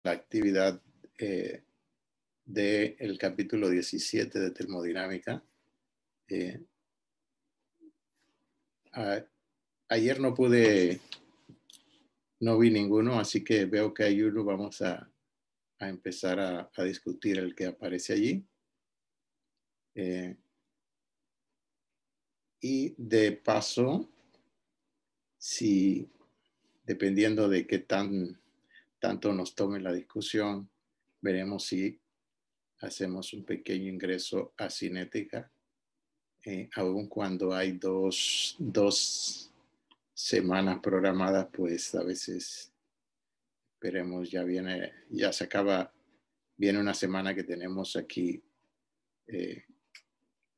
la actividad del capítulo 17 de termodinámica. Ayer no vi ninguno, así que veo que hay uno. Vamos a empezar a discutir el que aparece allí. Y de paso, si dependiendo de qué tanto nos tome la discusión, veremos si hacemos un pequeño ingreso a cinética, aun cuando hay dos semanas programadas, pues a veces veremos, ya se acaba, viene una semana que tenemos aquí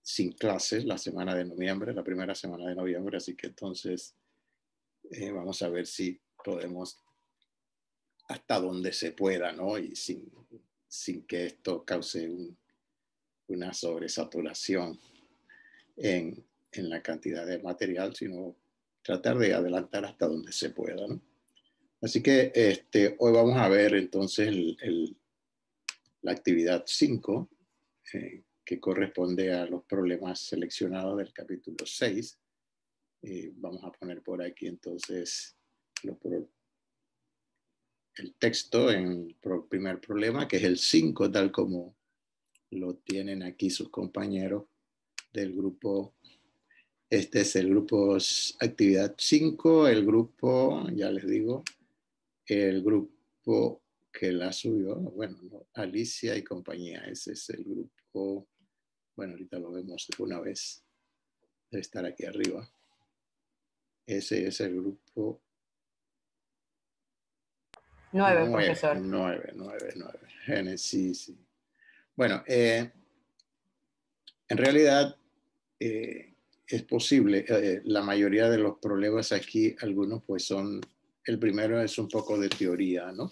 sin clases, la semana de noviembre, la primera semana de noviembre, así que entonces vamos a ver si podemos hasta donde se pueda, ¿no? Y sin que esto cause una sobresaturación en la cantidad de material, sino tratar de adelantar hasta donde se pueda, ¿no? Así que hoy vamos a ver entonces la actividad 5, que corresponde a los problemas seleccionados del capítulo 6. Vamos a poner por aquí entonces el texto en el primer problema, que es el 5, tal como lo tienen aquí sus compañeros del grupo. Este es el grupo actividad 5, el grupo, ya les digo, el grupo que la subió, bueno, no, Alicia y compañía. Ese es el grupo, bueno, ahorita lo vemos de una vez, debe estar aquí arriba. Ese es el grupo 9, profesor. 9. Génesis. Sí. Bueno, en realidad es posible. La mayoría de los problemas aquí, algunos pues son, el primero es un poco de teoría, ¿no?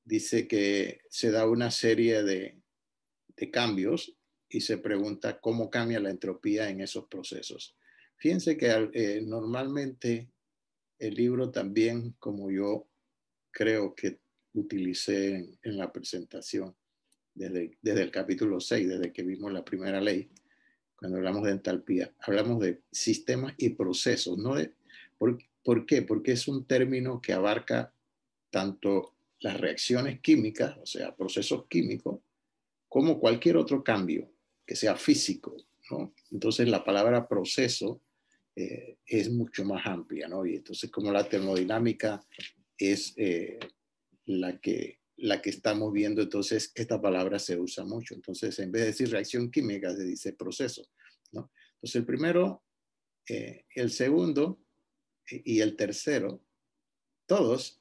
Dice que se da una serie de cambios y se pregunta cómo cambia la entropía en esos procesos. Fíjense que normalmente el libro también, como yo creo que utilicé en la presentación, desde el capítulo 6, desde que vimos la primera ley, cuando hablamos de entalpía, hablamos de sistemas y procesos, ¿no? ¿Por qué? Porque es un término que abarca tanto las reacciones químicas, o sea, procesos químicos, como cualquier otro cambio que sea físico, ¿no? Entonces la palabra proceso es mucho más amplia, ¿no? Y entonces como la termodinámica es la que estamos viendo, entonces esta palabra se usa mucho. Entonces en vez de decir reacción química, se dice proceso, ¿no? Entonces el primero, el segundo y el tercero, todos,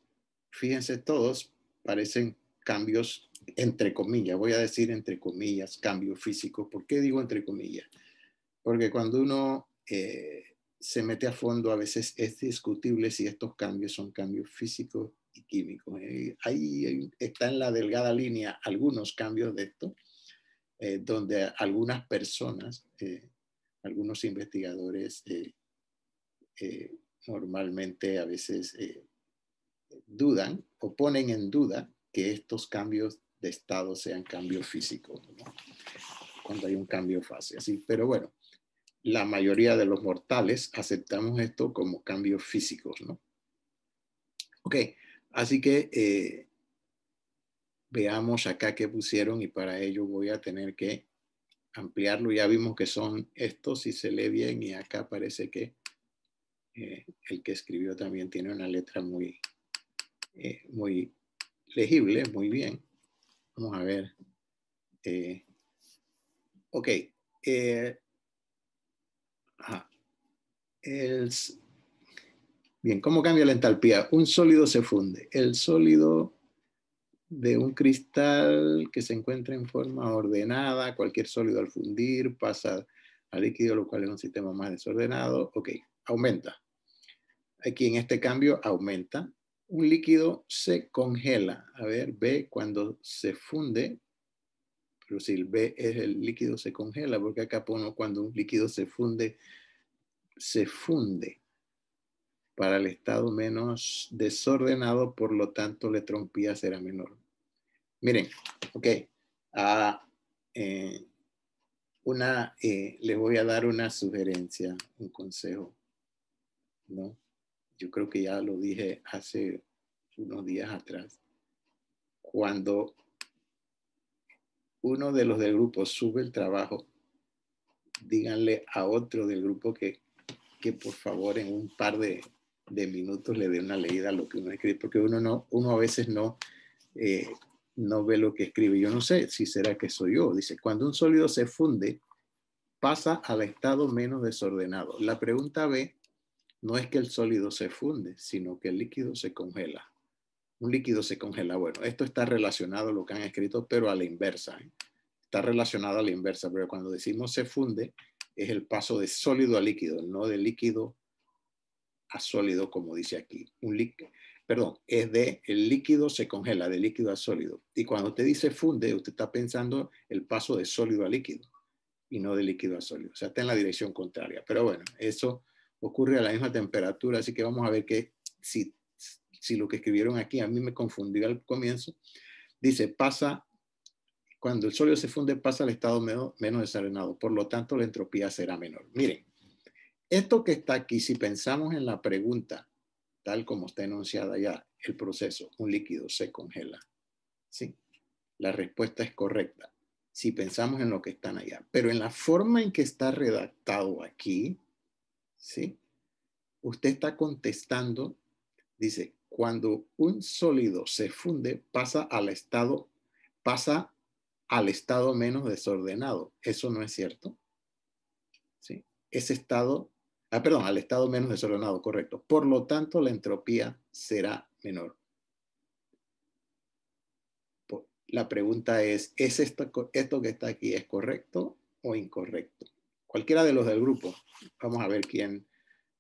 fíjense, todos parecen cambios entre comillas, voy a decir entre comillas, cambios físicos. ¿Por qué digo entre comillas? Porque cuando uno se mete a fondo, a veces es discutible si estos cambios son cambios físicos y químicos. Ahí está en la delgada línea algunos cambios de esto, donde algunas personas, algunos investigadores normalmente a veces dudan o ponen en duda que estos cambios de estado sean cambios físicos, ¿no? Cuando hay un cambio fase, así. Pero bueno, la mayoría de los mortales aceptamos esto como cambios físicos, ¿no? Ok, así que veamos acá qué pusieron, y para ello voy a tener que ampliarlo. Ya vimos que son estos, si se lee bien, y acá parece que el que escribió también tiene una letra muy legible, muy bien. Vamos a ver. Ok. Bien, ¿cómo cambia la entalpía? Un sólido se funde. El sólido de un cristal que se encuentra en forma ordenada, cualquier sólido al fundir pasa al líquido, lo cual es un sistema más desordenado. Ok, aumenta. Aquí en este cambio aumenta. Un líquido se congela. A ver, B cuando se funde, pero si el B es el líquido se congela, porque acá pongo cuando un líquido se funde, se funde. para el estado menos desordenado, por lo tanto la entropía será menor. Miren, ok, les voy a dar una sugerencia, un consejo, ¿no? Yo creo que ya lo dije hace unos días atrás. Cuando uno de los del grupo sube el trabajo, díganle a otro del grupo que por favor en un par de minutos le dé una leída a lo que uno escribe, porque uno a veces no ve lo que escribe. Yo no sé si será que soy yo. Dice, cuando un sólido se funde, pasa al estado menos desordenado. La pregunta B no es que el sólido se funde, sino que el líquido se congela. Un líquido se congela. Bueno, esto está relacionado a lo que han escrito, pero a la inversa. Está relacionado a la inversa, pero cuando decimos se funde, es el paso de sólido a líquido, no de líquido a sólido, como dice aquí. Es de el líquido se congela, de líquido a sólido. Y cuando usted dice funde, usted está pensando el paso de sólido a líquido y no de líquido a sólido. O sea, está en la dirección contraria. Pero bueno, eso ocurre a la misma temperatura, así que vamos a ver que si lo que escribieron aquí a mí me confundió al comienzo. Dice, cuando el sólido se funde, pasa al estado menos desordenado. Por lo tanto, la entropía será menor. Miren, esto que está aquí, si pensamos en la pregunta, tal como está enunciada ya, el proceso, un líquido se congela. ¿Sí? La respuesta es correcta si pensamos en lo que están allá. Pero en la forma en que está redactado aquí, ¿sí? Usted está contestando, dice, cuando un sólido se funde, pasa al estado menos desordenado. Eso no es cierto. ¿Sí? Ese estado, al estado menos desordenado, correcto. Por lo tanto, la entropía será menor. La pregunta es esto que está aquí es correcto o incorrecto? Cualquiera de los del grupo. Vamos a ver quién,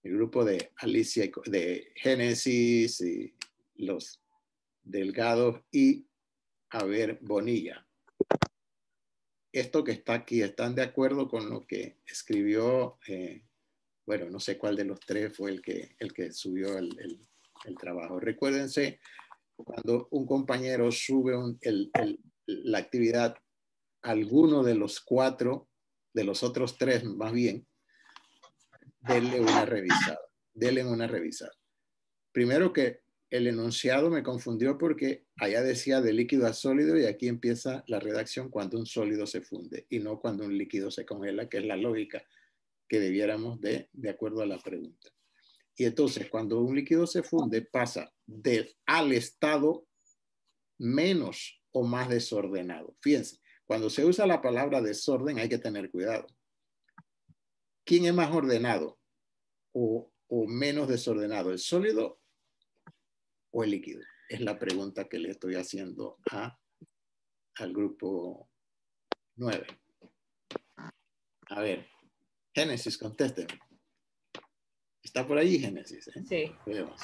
el grupo de Alicia, de Génesis, y los Delgados y, a ver, Bonilla. Esto que está aquí, ¿están de acuerdo con lo que escribió? Bueno, no sé cuál de los tres fue el que subió el trabajo. Recuérdense, cuando un compañero sube la actividad, alguno de los cuatro, de los otros tres más bien, denle una revisada. Primero que el enunciado me confundió porque allá decía de líquido a sólido y aquí empieza la redacción cuando un sólido se funde y no cuando un líquido se congela, que es la lógica que debiéramos de acuerdo a la pregunta. Y entonces, cuando un líquido se funde, pasa al estado menos o más desordenado. Fíjense, cuando se usa la palabra desorden hay que tener cuidado. ¿Quién es más ordenado o menos desordenado, el sólido o el líquido? Es la pregunta que le estoy haciendo al grupo 9. A ver, Génesis, contésteme. ¿Está por ahí, Génesis? Sí. Veamos.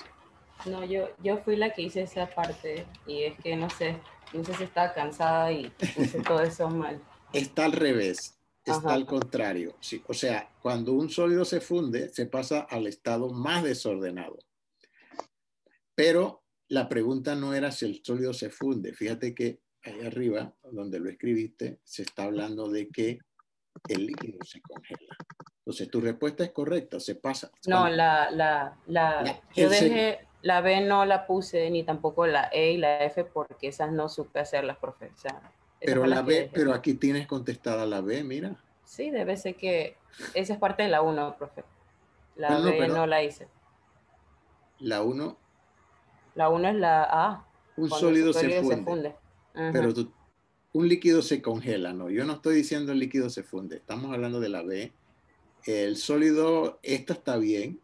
No, yo fui la que hice esa parte y es que no sé si estaba cansada y puse todo eso mal. Está al revés, está al contrario. Sí, o sea, cuando un sólido se funde, se pasa al estado más desordenado. Pero la pregunta no era si el sólido se funde. Fíjate que ahí arriba, donde lo escribiste, se está hablando de que el líquido se congela. Entonces, tu respuesta es correcta, se pasa. No, yo dejé la B, no la puse, ni tampoco la E y la F, porque esas no supe hacerlas, profe. O sea, pero la B, pero aquí tienes contestada la B, mira. Sí, debe ser que esa es parte de la 1, profe. La B no la hice. La 1. La 1 es la A. Un sólido se funde. Pero un líquido se congela, no. Yo no estoy diciendo el líquido se funde. Estamos hablando de la B. El sólido, esta está bien.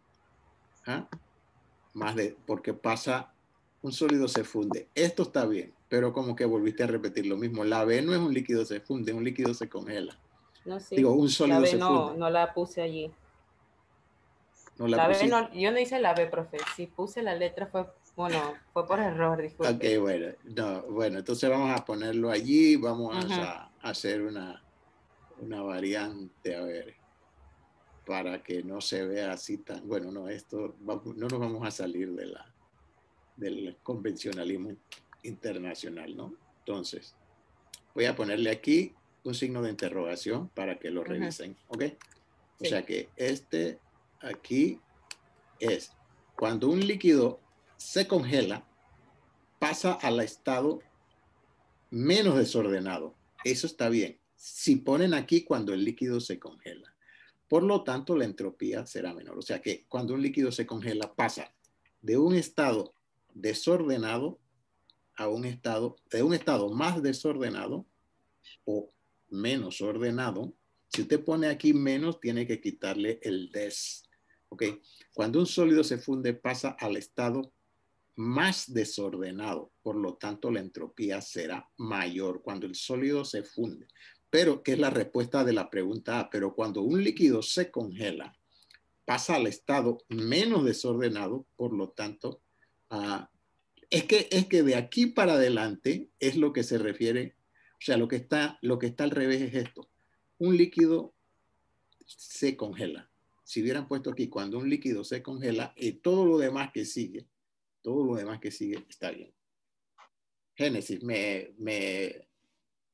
Porque pasa, un sólido se funde. Esto está bien, pero como que volviste a repetir lo mismo. La B no es un líquido se funde, un líquido se congela. No, sí. Digo, un sólido la B se funde. No la puse allí. No la B no, yo no hice la B, profe. Si puse la letra fue por error, disculpe. Ok, bueno, entonces vamos a ponerlo allí, vamos a hacer una variante, a ver. para que no se vea así tan, bueno, no, no nos vamos a salir del convencionalismo internacional, ¿no? Entonces, voy a ponerle aquí un signo de interrogación para que lo revisen, ¿ok? O sea que aquí es cuando un líquido se congela, pasa al estado menos desordenado. Eso está bien. Si ponen aquí cuando el líquido se congela. Por lo tanto, la entropía será menor. O sea que cuando un líquido se congela, pasa de un estado desordenado de un estado más desordenado o menos ordenado. Si usted pone aquí menos, tiene que quitarle el des. ¿Ok? Cuando un sólido se funde, pasa al estado más desordenado. Por lo tanto, la entropía será mayor cuando el sólido se funde. Pero, ¿qué es la respuesta de la pregunta A? Pero cuando un líquido se congela, pasa al estado menos desordenado. Por lo tanto, es que de aquí para adelante es lo que se refiere, o sea, lo que está al revés es esto. Un líquido se congela. Si hubieran puesto aquí, cuando un líquido se congela, y todo lo demás que sigue está bien. Génesis, ¿me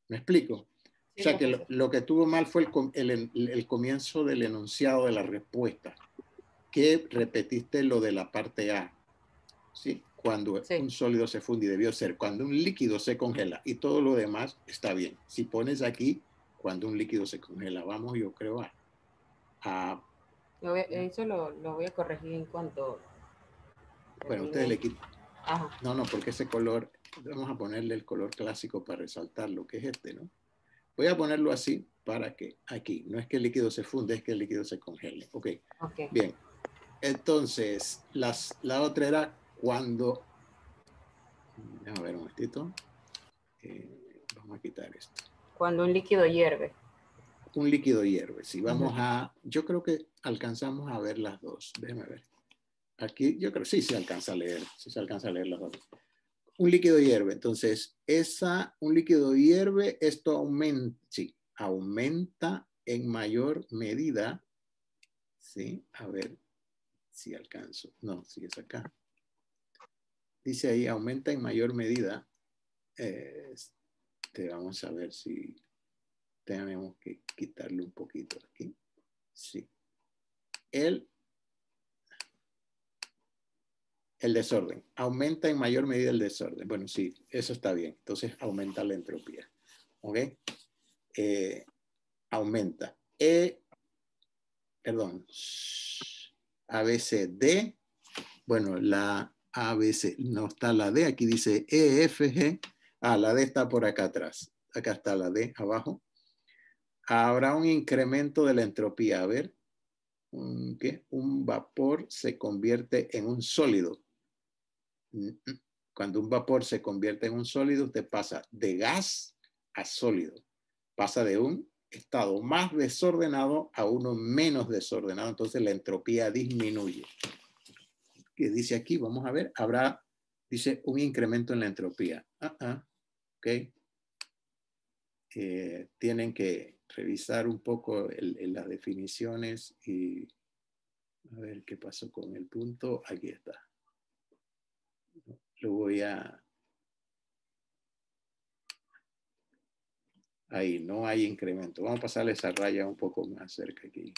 explico? Sí, o sea, que lo que tuvo mal fue el comienzo del enunciado de la respuesta, que repetiste lo de la parte A, ¿sí? Cuando un sólido se funde, y debió ser cuando un líquido se congela, y todo lo demás está bien. Si pones aquí, cuando un líquido se congela, vamos, yo creo eso lo voy a corregir en cuanto... Bueno, ustedes le quitan. No, porque ese color, vamos a ponerle el color clásico para resaltar lo que es este, ¿no? Voy a ponerlo así para que aquí, no es que el líquido se funde, es que el líquido se congele. Ok, bien. Entonces, la otra era cuando, déjame ver un momentito, vamos a quitar esto. Cuando un líquido hierve. Un líquido hierve, si vamos yo creo que alcanzamos a ver las dos, déjame ver. Aquí, yo creo, sí se alcanza a leer, las dos. Un líquido hierve, entonces, un líquido hierve, esto aumenta, sí, aumenta en mayor medida, sí, a ver si alcanzo, no, si es acá. Dice ahí, aumenta en mayor medida, vamos a ver si tenemos que quitarle un poquito aquí, sí. El desorden, aumenta en mayor medida el desorden, bueno, sí, eso está bien, entonces aumenta la entropía, ¿ok? Aumenta. Perdón, ABCD, bueno, la ABC, no está la D, aquí dice EFG, la D está por acá atrás, acá está la D abajo. Habrá un incremento de la entropía, a ver, ¿qué? Un vapor se convierte en un sólido. Cuando un vapor se convierte en un sólido, usted pasa de gas a sólido, pasa de un estado más desordenado a uno menos desordenado, entonces la entropía disminuye. ¿Qué dice aquí? Vamos a ver, dice un incremento en la entropía. Ok. Tienen que revisar un poco las definiciones y a ver qué pasó con el punto. Aquí está. Lo voy a... Ahí, no hay incremento. Vamos a pasarle esa raya un poco más cerca aquí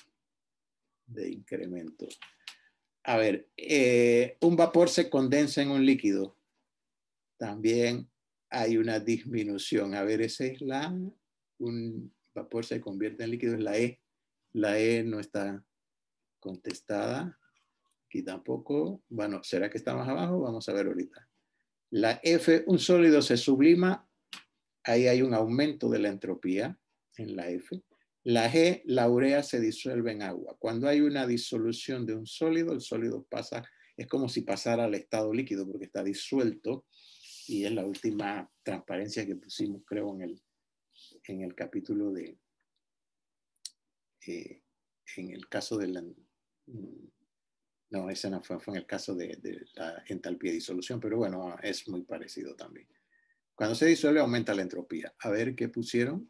de incremento. A ver, un vapor se condensa en un líquido. También hay una disminución. A ver, esa es un vapor se convierte en líquido, es la E. La E no está contestada. Aquí tampoco. Bueno, ¿será que está más abajo? Vamos a ver ahorita. La F, un sólido se sublima. Ahí hay un aumento de la entropía en la F. La G, la urea se disuelve en agua. Cuando hay una disolución de un sólido, el sólido pasa, es como si pasara al estado líquido porque está disuelto, y es la última transparencia que pusimos, creo, en el capítulo de, en el caso de la, no, ese no fue en el caso de la entalpía de disolución, pero bueno, es muy parecido también. Cuando se disuelve aumenta la entropía. A ver qué pusieron.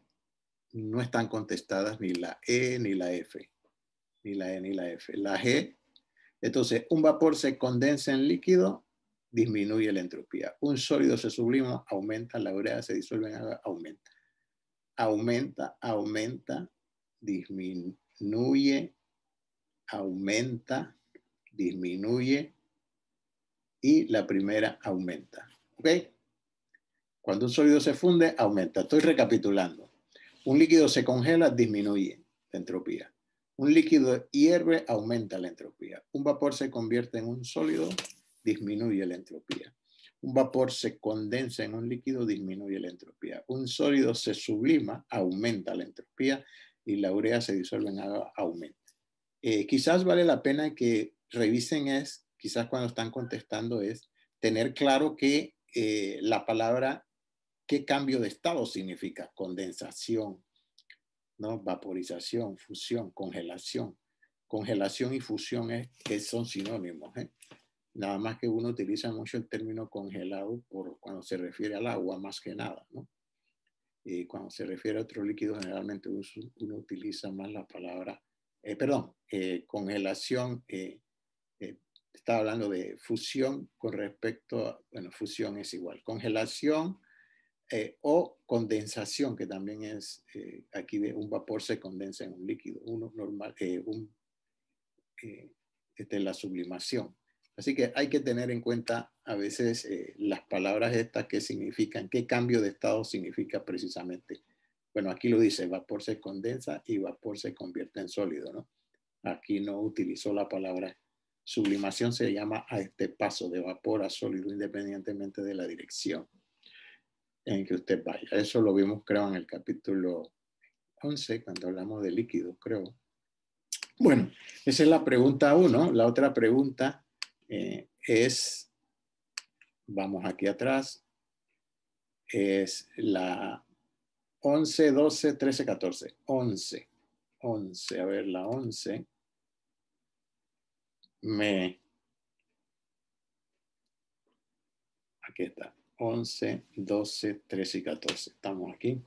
No están contestadas ni la E ni la F. ni la E ni la F. La G, entonces, un vapor se condensa en líquido, disminuye la entropía. Un sólido se sublima, aumenta, la urea se disuelve en agua, aumenta. Aumenta, aumenta, disminuye, aumenta, disminuye y la primera aumenta. ¿Ok? Cuando un sólido se funde, aumenta. Estoy recapitulando. Un líquido se congela, disminuye la entropía. Un líquido hierve, aumenta la entropía. Un vapor se convierte en un sólido, disminuye la entropía. Un vapor se condensa en un líquido, disminuye la entropía. Un sólido se sublima, aumenta la entropía y la urea se disuelve en agua, aumenta. Quizás vale la pena que revisen quizás cuando están contestando tener claro que la palabra, qué cambio de estado significa, condensación, ¿no? Vaporización, fusión, congelación. Congelación y fusión son sinónimos, ¿eh? Nada más que uno utiliza mucho el término congelado cuando se refiere al agua, más que nada, ¿no? Cuando se refiere a otro líquido, generalmente uno utiliza más la palabra, congelación. Estaba hablando de fusión con respecto a, bueno, fusión es igual. Congelación o condensación, que también es, aquí un vapor se condensa en un líquido, uno normal, la sublimación. Así que hay que tener en cuenta a veces las palabras estas que significan, qué cambio de estado significa precisamente. Bueno, aquí lo dice, vapor se condensa y vapor se convierte en sólido, ¿no? Aquí no utilizó la palabra sublimación, se llama a este paso de vapor a sólido independientemente de la dirección en que usted vaya. Eso lo vimos, creo, en el capítulo 11, cuando hablamos de líquidos, creo. Bueno, esa es la pregunta 1. La otra pregunta es, vamos aquí atrás, es la 11, 12, 13, 14. 11. 11, a ver, la 11 aquí está. 11, 12, 13 y 14. Estamos aquí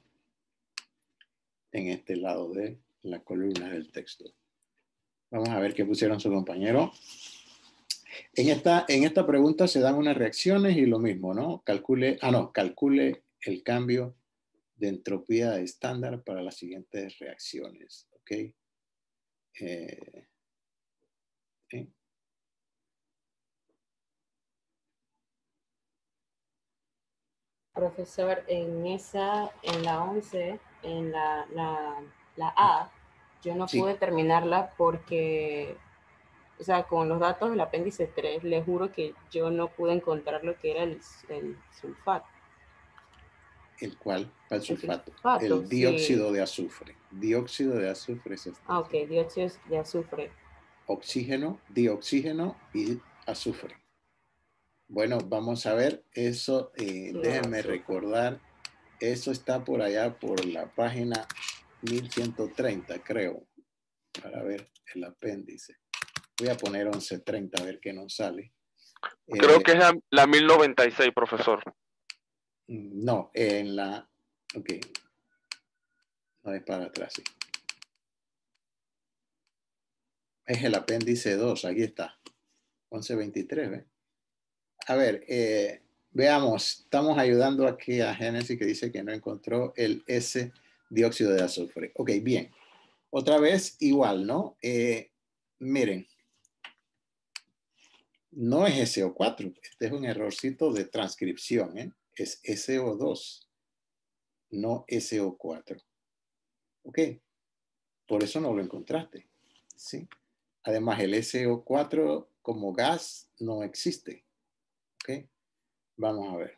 en este lado de la columna del texto. Vamos a ver qué pusieron su compañero. En esta pregunta se dan unas reacciones y lo mismo, ¿no? Calcule el cambio de entropía estándar para las siguientes reacciones, ¿ok? ¿Sí? Profesor, en la 11, en la A, yo no Sí. pude terminarla porque, o sea, con los datos del apéndice 3, les juro que yo no pude encontrar lo que era el sulfato. ¿El cuál? ¿Cuál sulfato? Sulfato, El dióxido sí. de azufre. Dióxido de azufre es este. Ah, ok, dióxido de azufre. Oxígeno, dioxígeno y azufre. Bueno, vamos a ver eso. Déjenme recordar. Eso está por allá por la página 1130, creo. Para ver el apéndice. Voy a poner 1130 a ver qué nos sale. Creo que es la 1096, profesor. No, en la... Ok. No es para atrás, sí. Es el apéndice 2, aquí está. 1123, ¿ves? A ver, veamos. Estamos ayudando aquí a Génesis que dice que no encontró el S dióxido de azufre. Ok, bien. Otra vez igual, ¿no? Miren. No es SO4. Este es un errorcito de transcripción, ¿eh? Es SO2, no SO4. Ok. Por eso no lo encontraste. ¿Sí? Además, el SO4 como gas no existe. ¿Ok? Vamos a ver.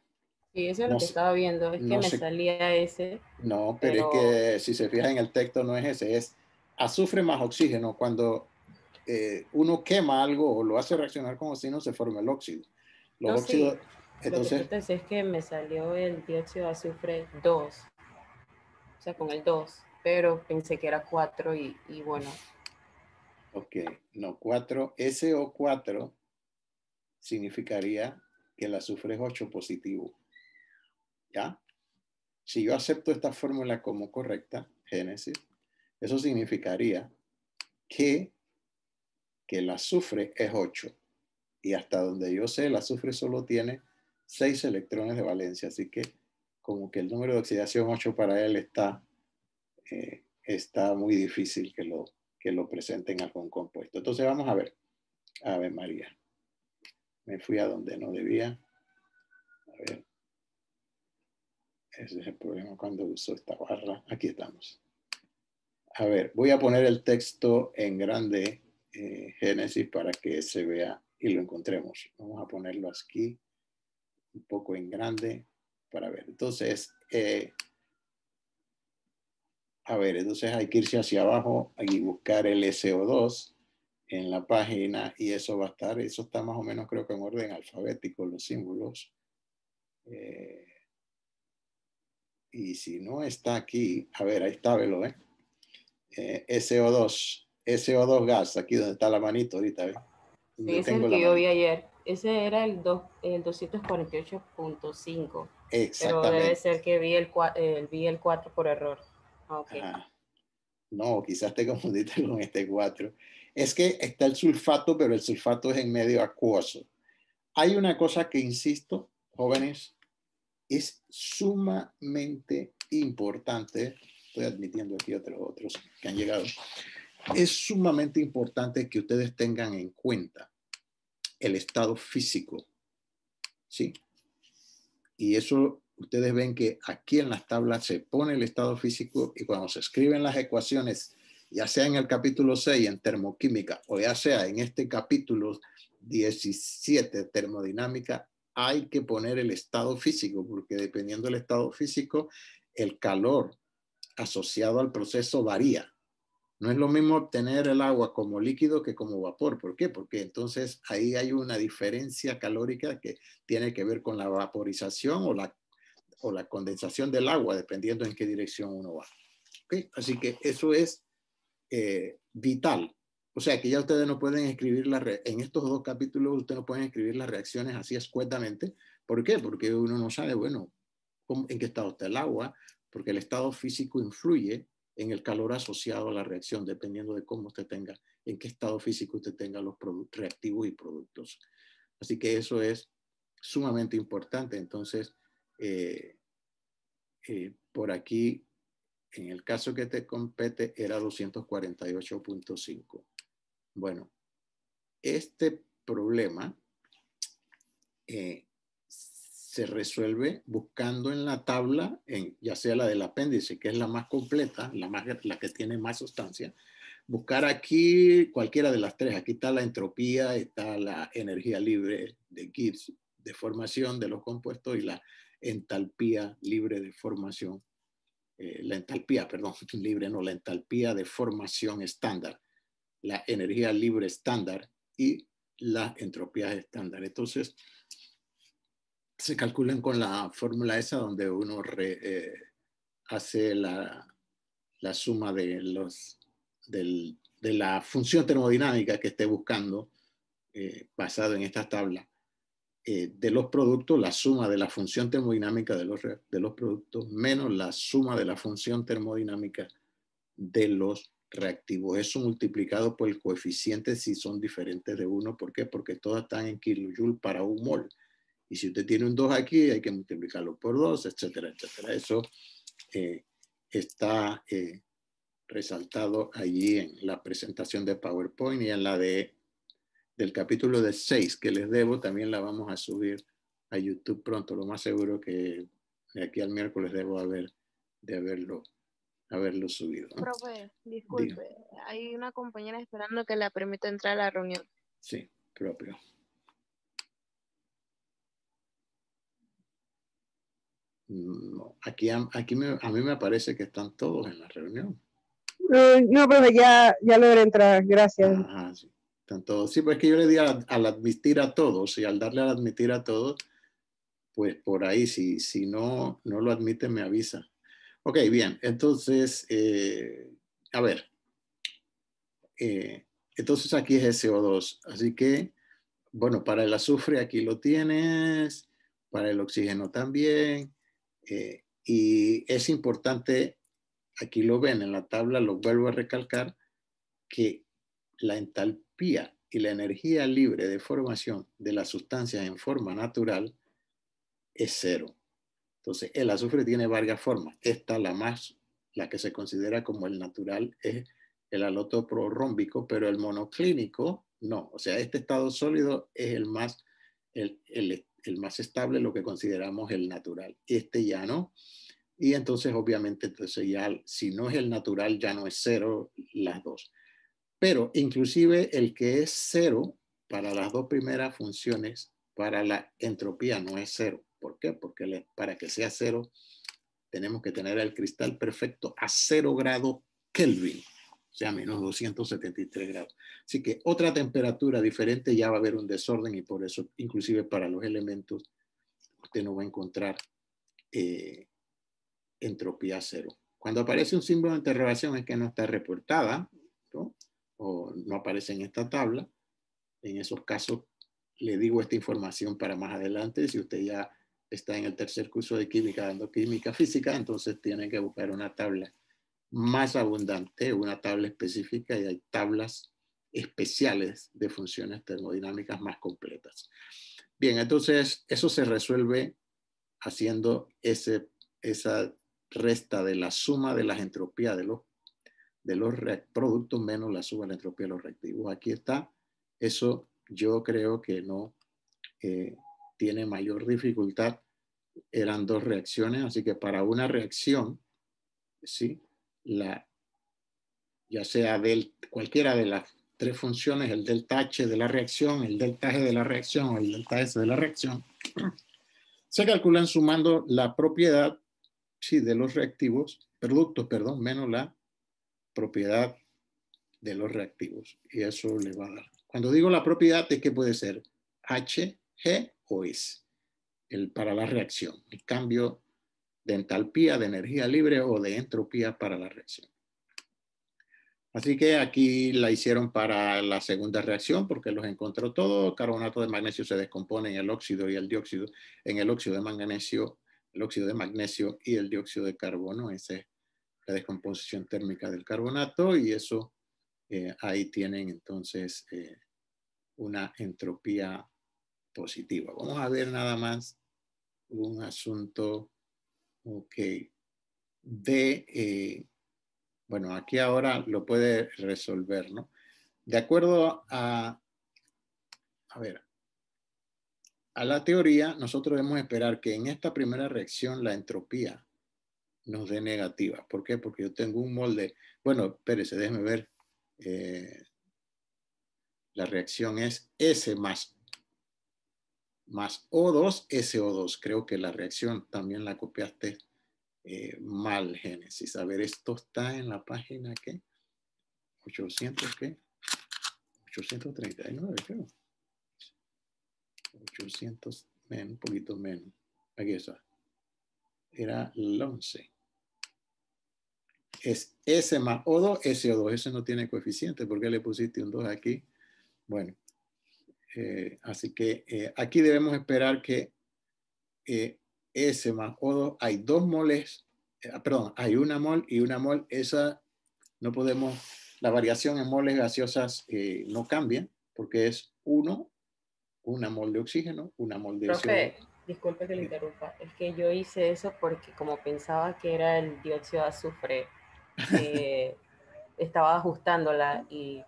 Sí, eso es lo que estaba viendo, es que me salía ese. No, pero es que si se fija en el texto no es ese, es azufre más oxígeno. Cuando uno quema algo o lo hace reaccionar con oxígeno, se forma el óxido. Los óxidos, sí. Entonces... Lo que pasa es que me salió el dióxido de azufre 2, o sea, con el 2, pero pensé que era 4 y bueno. Ok, no, 4, SO4 significaría que el azufre es 8 positivo. ¿Ya? Si yo acepto esta fórmula como correcta, Génesis, eso significaría que que el azufre es 8. Y hasta donde yo sé, el azufre solo tiene 6 electrones de valencia. Así que como que el número de oxidación 8 para él está muy difícil que lo presenten algún compuesto. Entonces vamos a ver. A ver, María. Me fui a donde no debía. A ver. Ese es el problema cuando uso esta barra. Aquí estamos. A ver, voy a poner el texto en grande, Génesis, para que se vea y lo encontremos. Vamos a ponerlo aquí, un poco en grande, para ver. Entonces, entonces hay que irse hacia abajo y buscar el SO2 en la página y eso va a estar, eso está más o menos creo que en orden alfabético, los símbolos. Y si no está aquí, a ver, ahí está, velo, SO2 gas, aquí donde está la manito ahorita, ¿ves? Sí, ese es el que yo vi ayer. Ese era el 248.5. Pero debe ser que vi el 4 por error. Okay. No, quizás te confundiste con este 4. Es que está el sulfato, pero el sulfato es en medio acuoso. Hay una cosa que, insisto, jóvenes, es sumamente importante. Estoy admitiendo aquí otros que han llegado. Es sumamente importante que ustedes tengan en cuenta el estado físico, ¿sí? Y eso ustedes ven que aquí en las tablas se pone el estado físico y cuando se escriben las ecuaciones, ya sea en el capítulo 6 en termoquímica o ya sea en este capítulo 17 termodinámica, hay que poner el estado físico porque dependiendo del estado físico, el calor asociado al proceso varía. No es lo mismo obtener el agua como líquido que como vapor. ¿Por qué? Porque entonces ahí hay una diferencia calórica que tiene que ver con la vaporización o la condensación del agua, dependiendo en qué dirección uno va. ¿Okay? Así que eso es vital. O sea que ya ustedes no pueden escribir en estos dos capítulos, ustedes no pueden escribir las reacciones así escuetamente. ¿Por qué? Porque uno no sabe, bueno, en qué estado está el agua, porque el estado físico influye en el calor asociado a la reacción, dependiendo de cómo usted tenga, en qué estado físico usted tenga los reactivos y productos. Así que eso es sumamente importante. Entonces, por aquí, en el caso que te compete, era 248.5. Bueno, este problema se resuelve buscando en la tabla, ya sea la del apéndice, que es la más completa, la que tiene más sustancia, buscar aquí cualquiera de las tres. Aquí está la entropía, está la energía libre de Gibbs de formación de los compuestos y la entalpía libre de formación. La entalpía de formación estándar, la energía libre estándar y la entropía estándar. Entonces, se calculan con la fórmula esa donde uno hace la suma de la función termodinámica que esté buscando basado en esta tabla de los productos, la suma de la función termodinámica de los productos menos la suma de la función termodinámica de los reactivos. Eso multiplicado por el coeficiente si son diferentes de 1. ¿Por qué? Porque todas están en kilojoules para un mol. Y si usted tiene un 2 aquí, hay que multiplicarlo por 2, etcétera, etcétera. Eso está resaltado allí en la presentación de PowerPoint y en la del capítulo de 6 que les debo, también la vamos a subir a YouTube pronto. Lo más seguro que de aquí al miércoles debo de haberlo subido, ¿no? Profe, disculpe, hay una compañera esperando que la permita entrar a la reunión. Sí, propio. No, a mí me parece que están todos en la reunión. No, profe, ya logré entrar, gracias. Ajá, sí. Están todos. Sí, pues es que yo le di al admitir a todos y al darle al admitir a todos, pues por ahí, si no lo admite, me avisa. Ok, bien, entonces, a ver, entonces aquí es SO2, así que, bueno, para el azufre aquí lo tienes, para el oxígeno también, y es importante, aquí lo ven en la tabla, lo vuelvo a recalcar, que la entalpía y la energía libre de formación de las sustancias en forma natural es 0. Entonces, el azufre tiene varias formas. Esta, la que se considera como el natural, es el haloto prorrómbico, pero el monoclínico no. O sea, este estado sólido es el más estable, lo que consideramos el natural. Este ya no. Y entonces, obviamente, entonces ya, si no es el natural, ya no es 0 las dos. Pero inclusive el que es 0 para las dos primeras funciones, para la entropía no es 0. ¿Por qué? Porque para que sea 0 tenemos que tener el cristal perfecto a 0 grados Kelvin, o sea, menos 273 grados. Así que otra temperatura diferente ya va a haber un desorden y por eso, inclusive para los elementos, usted no va a encontrar entropía 0. Cuando aparece un símbolo de interrogación es que no está reportada, ¿no? O no aparece en esta tabla. En esos casos, le digo esta información para más adelante. Si usted ya está en el tercer curso de química dando química física, entonces tiene que buscar una tabla más abundante, una tabla específica, y hay tablas especiales de funciones termodinámicas más completas. Bien, entonces eso se resuelve haciendo esa resta de la suma de las entropías de los productos menos la suma de la entropía de los reactivos. Aquí está. Eso yo creo que no tiene mayor dificultad. Eran dos reacciones, así que para una reacción, ¿sí? Ya sea cualquiera de las tres funciones, el delta H de la reacción, el delta G de la reacción o el delta S de la reacción, se calculan sumando la propiedad, sí, de los productos, menos la propiedad de los reactivos. Y eso le va a dar. Cuando digo la propiedad, es que puede ser H, G o S. Para la reacción. El cambio de entalpía, de energía libre o de entropía para la reacción. Así que aquí la hicieron para la segunda reacción porque los encontró todo. Carbonato de magnesio se descompone en el óxido y el dióxido, en el óxido de magnesio, el óxido de magnesio y el dióxido de carbono. Esa es la descomposición térmica del carbonato y eso ahí tienen entonces una entropía positiva. Vamos a ver nada más un asunto, ok, bueno, aquí ahora lo puede resolver, ¿no? De acuerdo a la teoría, nosotros debemos esperar que en esta primera reacción la entropía nos dé negativa. ¿Por qué? Porque yo tengo un molde. Bueno, espérese, déjeme ver. La reacción es S más O2, SO2. Creo que la reacción también la copiaste mal, Génesis. A ver, esto está en la página, ¿qué? 800, ¿qué? 839, creo. 800, un poquito menos. Aquí está. Era el 11. Es S más O2, SO2. Ese no tiene coeficiente. ¿Por qué le pusiste un 2 aquí? Bueno, así que aquí debemos esperar que S más O2, hay 2 moles, perdón, hay una mol y una mol. Esa no podemos, la variación en moles gaseosas no cambia porque es una mol de oxígeno, una mol de Profe, CO2. disculpe que le interrumpa, es que yo hice eso porque como pensaba que era el dióxido de azufre, estaba ajustándola y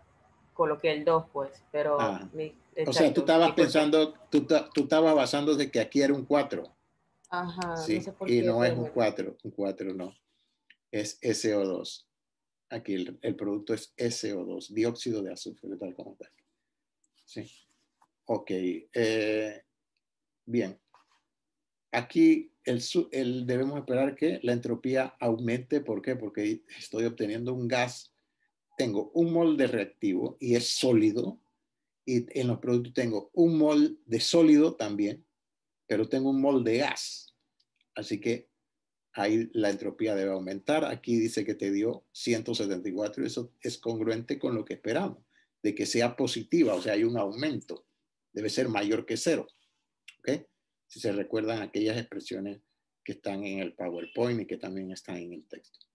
coloqué el 2, pues, pero... O sea, tú estabas disculpe. pensando, tú estabas basando de que aquí era un 4. Ajá, Sí, no sé por y qué, no es pero un bueno. 4, un 4 no. Es SO2. Aquí el producto es SO2, dióxido de azufre, tal como tal. Sí. Ok. Bien. Aquí debemos esperar que la entropía aumente. ¿Por qué? Porque estoy obteniendo un gas. Tengo un mol de reactivo y es sólido. Y en los productos tengo un mol de sólido también, pero tengo un mol de gas. Así que ahí la entropía debe aumentar. Aquí dice que te dio 174. Eso es congruente con lo que esperamos, de que sea positiva, o sea, hay un aumento. Debe ser mayor que 0. ¿Ok? Si se recuerdan aquellas expresiones que están en el PowerPoint y que también están en el texto.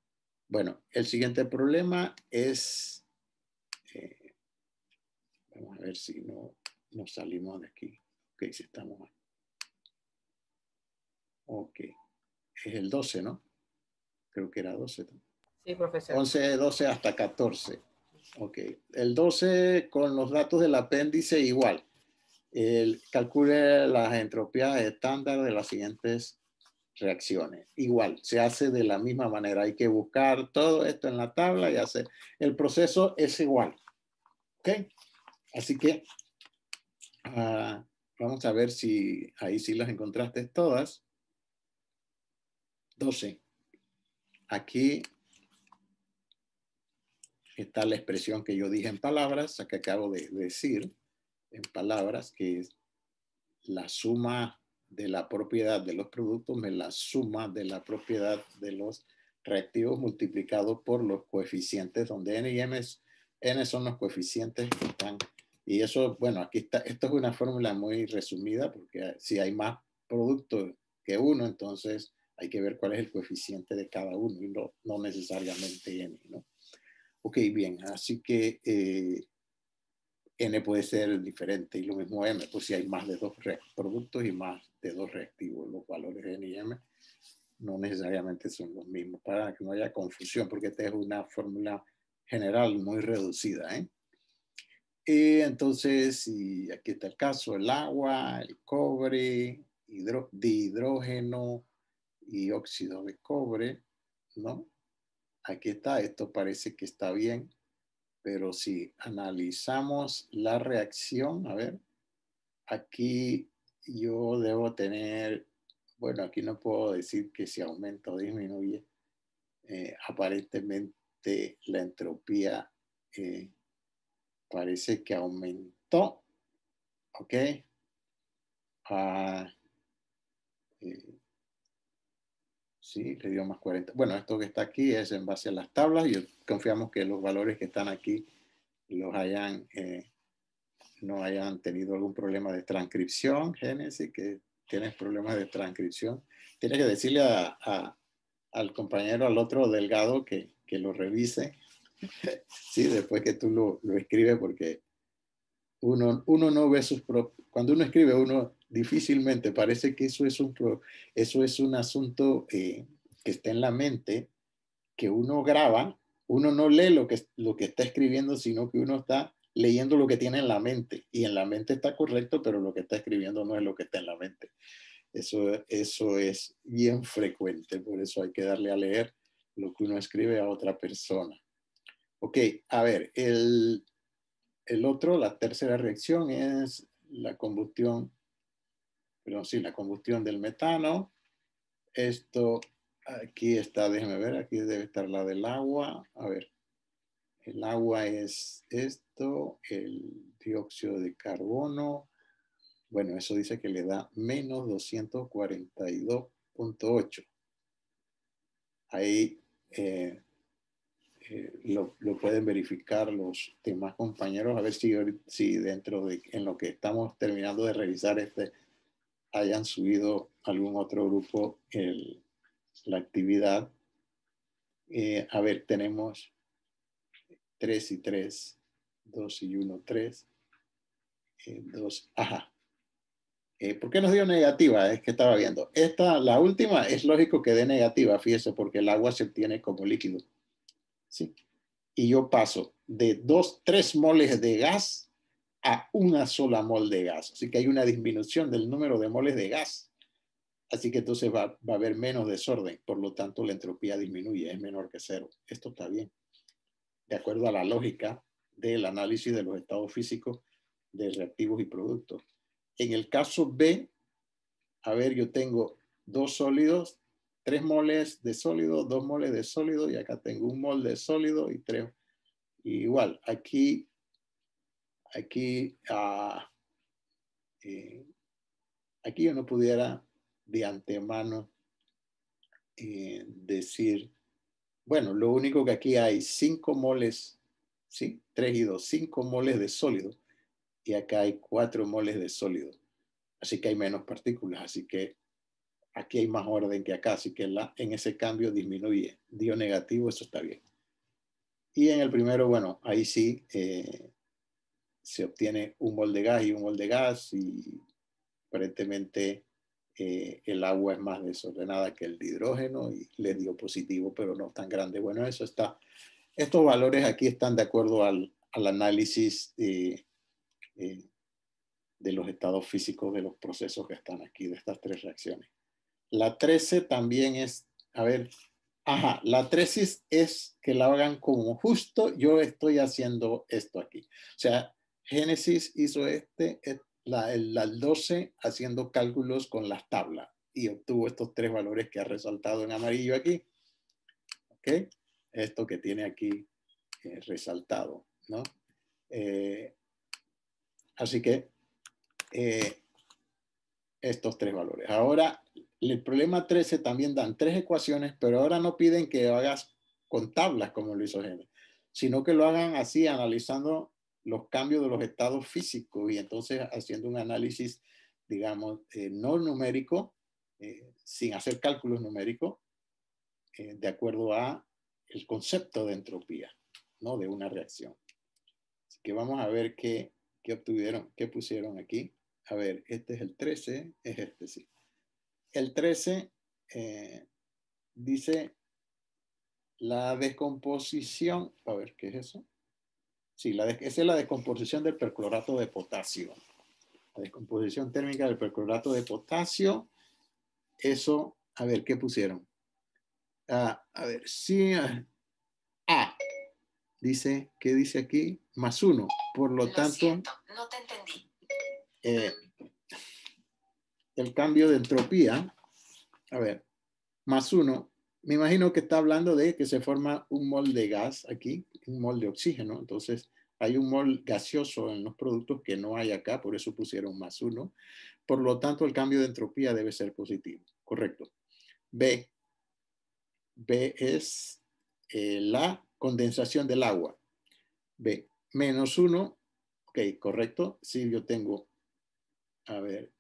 Bueno, el siguiente problema es... Vamos a ver si no nos salimos de aquí. Ok, si estamos mal. Ok. Es el 12, ¿no? Creo que era 12. Sí, profesor. 11, 12 hasta 14. Ok. El 12 con los datos del apéndice igual. Calcule las entropías estándar de las siguientes reacciones. Igual, se hace de la misma manera. Hay que buscar todo esto en la tabla y hacer. El proceso es igual. ¿Ok? Así que vamos a ver si ahí sí las encontraste todas. 12. Aquí está la expresión que yo dije en palabras, que acabo de decir en palabras, que es la suma de la propiedad de los productos más la suma de la propiedad de los reactivos multiplicado por los coeficientes, donde n y n son los coeficientes que están. Y eso, bueno, aquí está, esto es una fórmula muy resumida, porque si hay más productos que uno, entonces hay que ver cuál es el coeficiente de cada uno, y no necesariamente n, ¿no? Ok, bien, así que n puede ser diferente y lo mismo m, pues si hay más de 2 productos y más de 2 reactivos, los valores de n y m no necesariamente son los mismos, para que no haya confusión, porque esta es una fórmula general muy reducida, ¿eh? Y entonces, y aquí está el caso, el agua, el cobre, dihidrógeno y óxido de cobre, ¿no? Aquí está, esto parece que está bien, pero si analizamos la reacción, a ver, aquí yo debo tener, bueno, aquí no puedo decir que si aumenta o disminuye, aparentemente la entropía parece que aumentó, ¿ok? Sí, le dio más 40. Bueno, esto que está aquí es en base a las tablas y confiamos que los valores que están aquí los no hayan tenido algún problema de transcripción. Génesis, que tienes problemas de transcripción. Tienes que decirle al compañero, al otro delgado, que lo revise. Sí, después que tú lo escribes, porque uno no ve sus propios. Cuando uno escribe, uno difícilmente parece que eso es un asunto que está en la mente, que uno graba. Uno no lee lo que está escribiendo, sino que uno está leyendo lo que tiene en la mente. Y en la mente está correcto, pero lo que está escribiendo no es lo que está en la mente. Eso es bien frecuente, por eso hay que darle a leer lo que uno escribe a otra persona. Ok, a ver, la tercera reacción es la combustión, la combustión del metano. Esto, aquí está, déjeme ver, aquí debe estar la del agua. A ver, el agua es esto, el dióxido de carbono. Bueno, eso dice que le da menos 242.8. Ahí lo pueden verificar los demás compañeros, a ver si dentro de en lo que estamos terminando de revisar hayan subido algún otro grupo la actividad. A ver, tenemos 3 y 3, 2 y 1, 3, 2, ajá. ¿Por qué nos dio negativa? Es que estaba viendo. La última, es lógico que dé negativa, fíjese, porque el agua se obtiene como líquido. ¿Sí? Y yo paso de 3 moles de gas a una sola mol de gas. Así que hay una disminución del número de moles de gas. Así que entonces va a haber menos desorden. Por lo tanto, la entropía disminuye, es menor que 0. Esto está bien. De acuerdo a la lógica del análisis de los estados físicos de reactivos y productos. En el caso B, a ver, yo tengo 2 sólidos, 3 moles de sólido, 2 moles de sólido, y acá tengo 1 mol de sólido y 3. Y igual, aquí yo no pudiera de antemano decir, bueno, lo único que aquí hay 5 moles, ¿sí? 3 y 2, 5 moles de sólido, y acá hay 4 moles de sólido. Así que hay menos partículas, así que aquí hay más orden que acá, así que en ese cambio disminuye. Dio negativo, eso está bien. Y en el primero, bueno, ahí sí se obtiene un mol de gas y un mol de gas y aparentemente el agua es más desordenada que el de hidrógeno y le dio positivo, pero no tan grande. Bueno, eso está. Estos valores aquí están de acuerdo al análisis de los estados físicos de los procesos que están aquí, de estas tres reacciones. La 13 también es, a ver, ajá, la 13 es que la hagan como justo yo estoy haciendo esto aquí. O sea, Génesis hizo la 12 haciendo cálculos con las tablas y obtuvo estos tres valores que ha resaltado en amarillo aquí. ¿Ok? Esto que tiene aquí resaltado, ¿no? Así que estos tres valores. Ahora, el problema 13 también dan tres ecuaciones, pero ahora no piden que lo hagas con tablas como lo hizo Génesis, sino que lo hagan así, analizando los cambios de los estados físicos y entonces haciendo un análisis, digamos, no numérico, sin hacer cálculos numéricos, de acuerdo a el concepto de entropía, ¿no? De una reacción. Así que vamos a ver qué obtuvieron, qué pusieron aquí. A ver, este es el 13, es este, sí. El 13 dice la descomposición, a ver, ¿qué es eso? Sí, esa es la descomposición del perclorato de potasio. La descomposición térmica del perclorato de potasio. Eso, a ver, ¿qué pusieron? A ver, sí. Dice, ¿qué dice aquí? Más 1. Por lo tanto, siento, no te entendí. El cambio de entropía, a ver, más 1. Me imagino que está hablando de que se forma un mol de gas aquí, un mol de oxígeno. Entonces, hay un mol gaseoso en los productos que no hay acá, por eso pusieron más 1. Por lo tanto, el cambio de entropía debe ser positivo. Correcto. B es la condensación del agua. B, menos 1. Ok, correcto. Sí, yo tengo, a ver,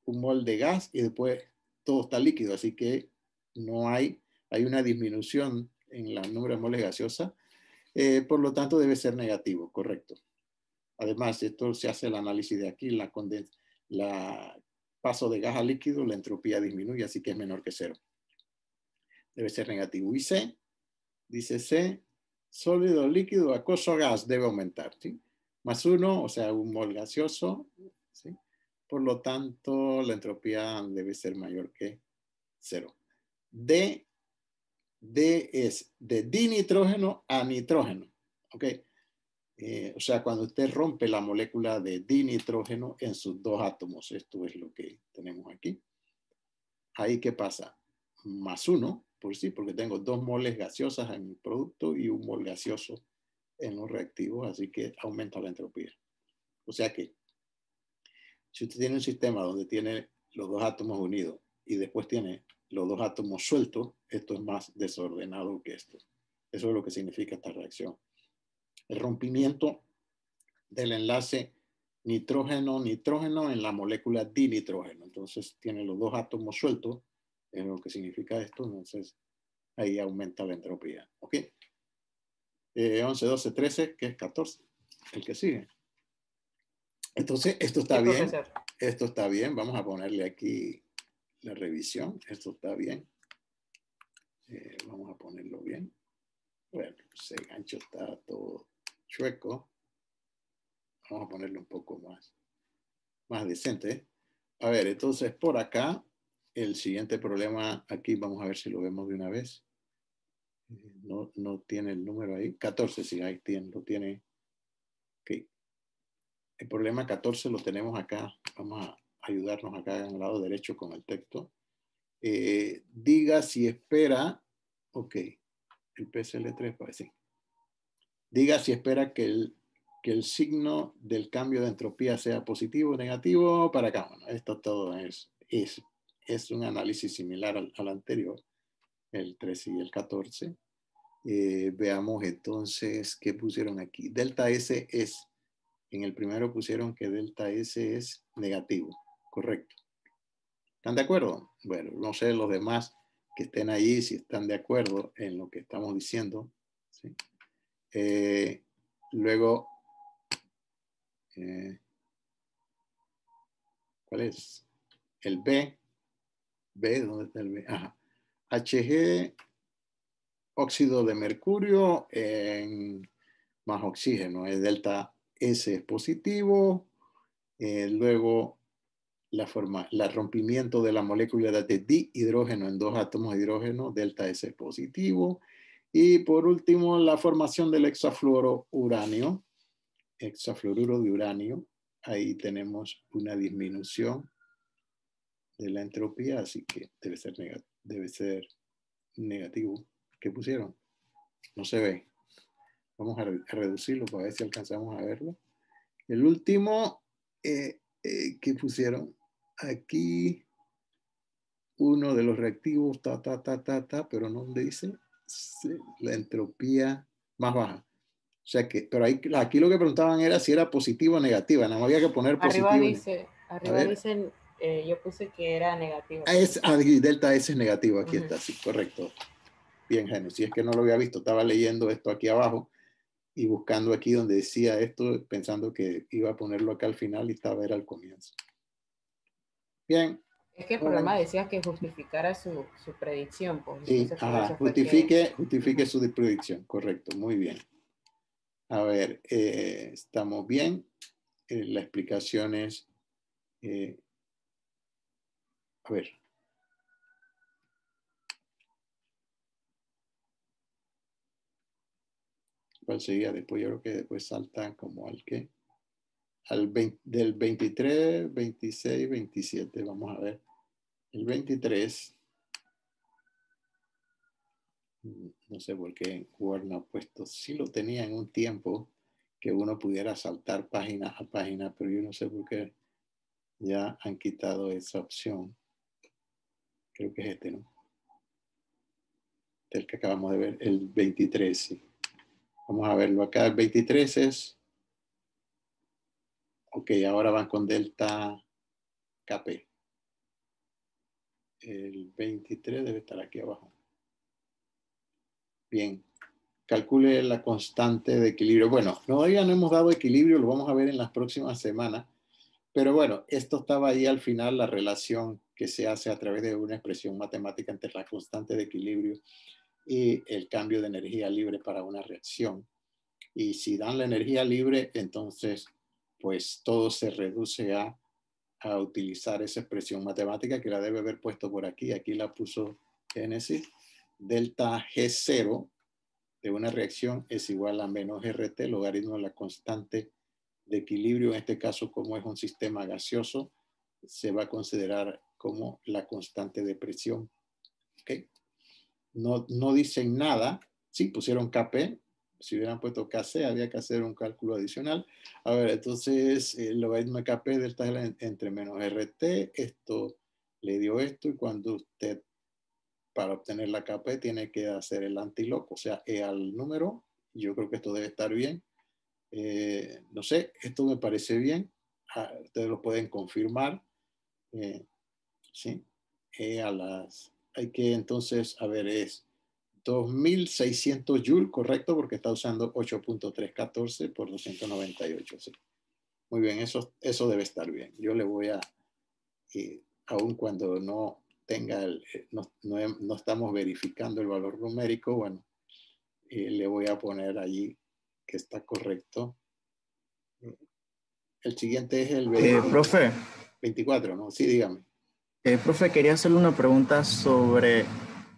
un mol de gas y después todo está líquido, así que no hay una disminución en el número de moles gaseosa, por lo tanto debe ser negativo, correcto. Además, esto se hace el análisis de aquí, la paso de gas a líquido, la entropía disminuye, así que es menor que 0. Debe ser negativo. Y C, dice C, sólido, líquido, acuoso, gas debe aumentar, ¿sí? Más 1, o sea, un mol gaseoso, ¿sí? Por lo tanto, la entropía debe ser mayor que 0. D es de dinitrógeno a nitrógeno. ¿Ok? O sea, cuando usted rompe la molécula de dinitrógeno en sus dos átomos, esto es lo que tenemos aquí. Ahí, ¿qué pasa? Más 1, por sí, porque tengo 2 moles gaseosas en mi producto y un mol gaseoso en los reactivos, así que aumenta la entropía. O sea que, si usted tiene un sistema donde tiene los dos átomos unidos y después tiene los dos átomos sueltos, esto es más desordenado que esto. Eso es lo que significa esta reacción. El rompimiento del enlace nitrógeno-nitrógeno en la molécula dinitrógeno. Entonces tiene los dos átomos sueltos, es lo que significa esto. Entonces ahí aumenta la entropía. ¿Ok? 11, 12, 13, que es 14. El que sigue. Entonces, esto está bien. Profesor. Esto está bien. Vamos a ponerle aquí la revisión. Esto está bien. Vamos a ponerlo bien. Bueno, ese gancho está todo chueco. Vamos a ponerlo un poco más decente. A ver, entonces por acá, el siguiente problema, aquí vamos a ver si lo vemos de una vez. No tiene el número ahí. 14, sí, ahí lo tiene. Ok. El problema 14 lo tenemos acá. Vamos a ayudarnos acá en el lado derecho con el texto. Diga si espera, ok, el PSL3 parece. Diga si espera que el signo del cambio de entropía sea positivo o negativo para acá. Bueno, esto todo es un análisis similar al anterior, el 13 y el 14. Veamos entonces qué pusieron aquí. Delta S es, en el primero pusieron que delta S es negativo, correcto. ¿Están de acuerdo? Bueno, no sé los demás que estén allí si están de acuerdo en lo que estamos diciendo. ¿Sí? Luego, ¿Cuál es? El B. ¿Dónde está el B? Ajá. Hg, óxido de mercurio más oxígeno. El delta S es positivo. Luego, el rompimiento de la molécula de dihidrógeno en 2 átomos de hidrógeno, delta S es positivo. Y por último, la formación del hexafluoruro de uranio. Ahí tenemos una disminución de la entropía, así que debe ser negativo. ¿Qué pusieron? No se ve. Vamos a reducirlo para ver si alcanzamos a verlo. El último, ¿qué pusieron? Aquí, uno de los reactivos, pero no dice la entropía más baja. O sea que, pero aquí lo que preguntaban era si era positiva o negativa. Nada más había que poner positivo. Arriba dicen, yo puse que era negativo. Delta S es negativo, aquí está, sí, correcto. Bien, Jaime, si es que no lo había visto, estaba leyendo esto aquí abajo y buscando aquí donde decía esto, pensando que iba a ponerlo acá al final y era al comienzo. Bien. Es que el programa decía que justificara su predicción. Pues. Sí, justifique su predicción, correcto, muy bien. A ver, estamos bien. La explicación es, a ver. ¿Cuál sería después? Yo creo que después salta como al que, del 23, 26, 27. Vamos a ver. El 23, no sé por qué Word no ha puesto, sí lo tenía en un tiempo que uno pudiera saltar página a página, pero yo no sé por qué ya han quitado esa opción. Creo que es este, ¿no? El que acabamos de ver, el 23, sí. Vamos a verlo acá. El 23 es, ok, ahora van con delta KP. El 23 debe estar aquí abajo. Bien. Calcule la constante de equilibrio. Bueno, todavía no hemos dado equilibrio, lo vamos a ver en las próximas semanas. Pero bueno, esto estaba ahí al final, la relación que se hace a través de una expresión matemática entre la constante de equilibrio y el cambio de energía libre para una reacción. Y si dan la energía libre, entonces pues todo se reduce a utilizar esa expresión matemática que la debe haber puesto por aquí. Aquí la puso Génesis. Delta G0 de una reacción es igual a menos RT, logaritmo de la constante de equilibrio. En este caso, como es un sistema gaseoso, se va a considerar como la constante de presión. ¿Okay? No dicen nada. Sí, pusieron KP. Si hubieran puesto KC, había que hacer un cálculo adicional. A ver, entonces, el logaritmo de KP delta entre menos RT, esto le dio esto, y cuando usted, para obtener la KP, tiene que hacer el antiloco, o sea, E al número. Yo creo que esto debe estar bien. No sé, esto me parece bien. Ustedes lo pueden confirmar. Sí. Hay que entonces, a ver, es 2600 joules, correcto, porque está usando 8.314 por 298. Sí. Muy bien, eso debe estar bien. Yo le voy a, aun cuando no tenga, no estamos verificando el valor numérico, bueno, le voy a poner allí que está correcto. El siguiente es el profe. 24, ¿no? Sí, dígame. Profe, quería hacerle una pregunta sobre,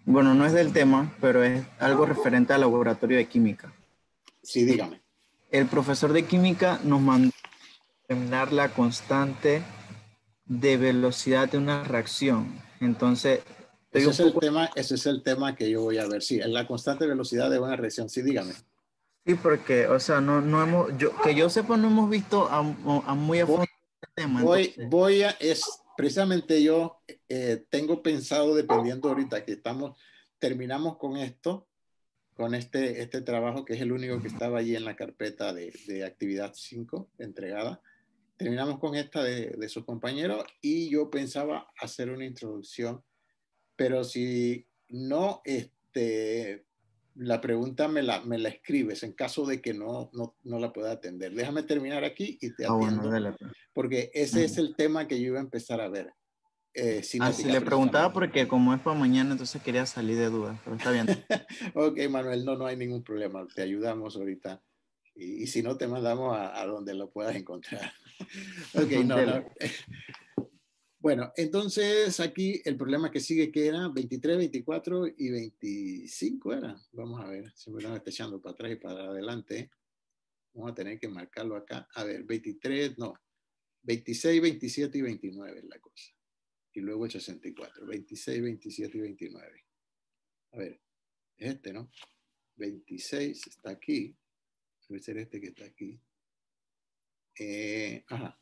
bueno, no es del tema, pero es algo referente al laboratorio de química. Sí, dígame. El profesor de química nos mandó a determinar la constante de velocidad de una reacción. Entonces, ese es el tema que yo voy a ver. Sí, la constante de velocidad de una reacción. Sí, dígame. Sí, porque, o sea, no hemos, que yo sepa, no hemos visto muy a fondo este tema. Precisamente yo tengo pensado, dependiendo ahorita que terminamos con esto, con este trabajo, que es el único que estaba allí en la carpeta de actividad 5 entregada. Terminamos con esta de sus compañeros, y yo pensaba hacer una introducción, pero si no la pregunta me la escribes en caso de que no la pueda atender. Déjame terminar aquí y te atiendo. Bueno, dale, pues. Porque ese es el tema que yo iba a empezar a ver. Así le preguntaba porque como es para mañana, entonces quería salir de dudas, pero está bien. Ok, Manuel, no hay ningún problema. Te ayudamos ahorita. Y si no, te mandamos a donde lo puedas encontrar. Ok, no. Bueno, entonces aquí el problema que sigue que era 23, 24 y 25 era. Vamos a ver, si me está echando para atrás y para adelante. Vamos a tener que marcarlo acá. A ver, 23, no. 26, 27 y 29 es la cosa. Y luego el 64. 26, 27 y 29. A ver, es este, ¿no? 26 está aquí. Debe ser este que está aquí. Ajá.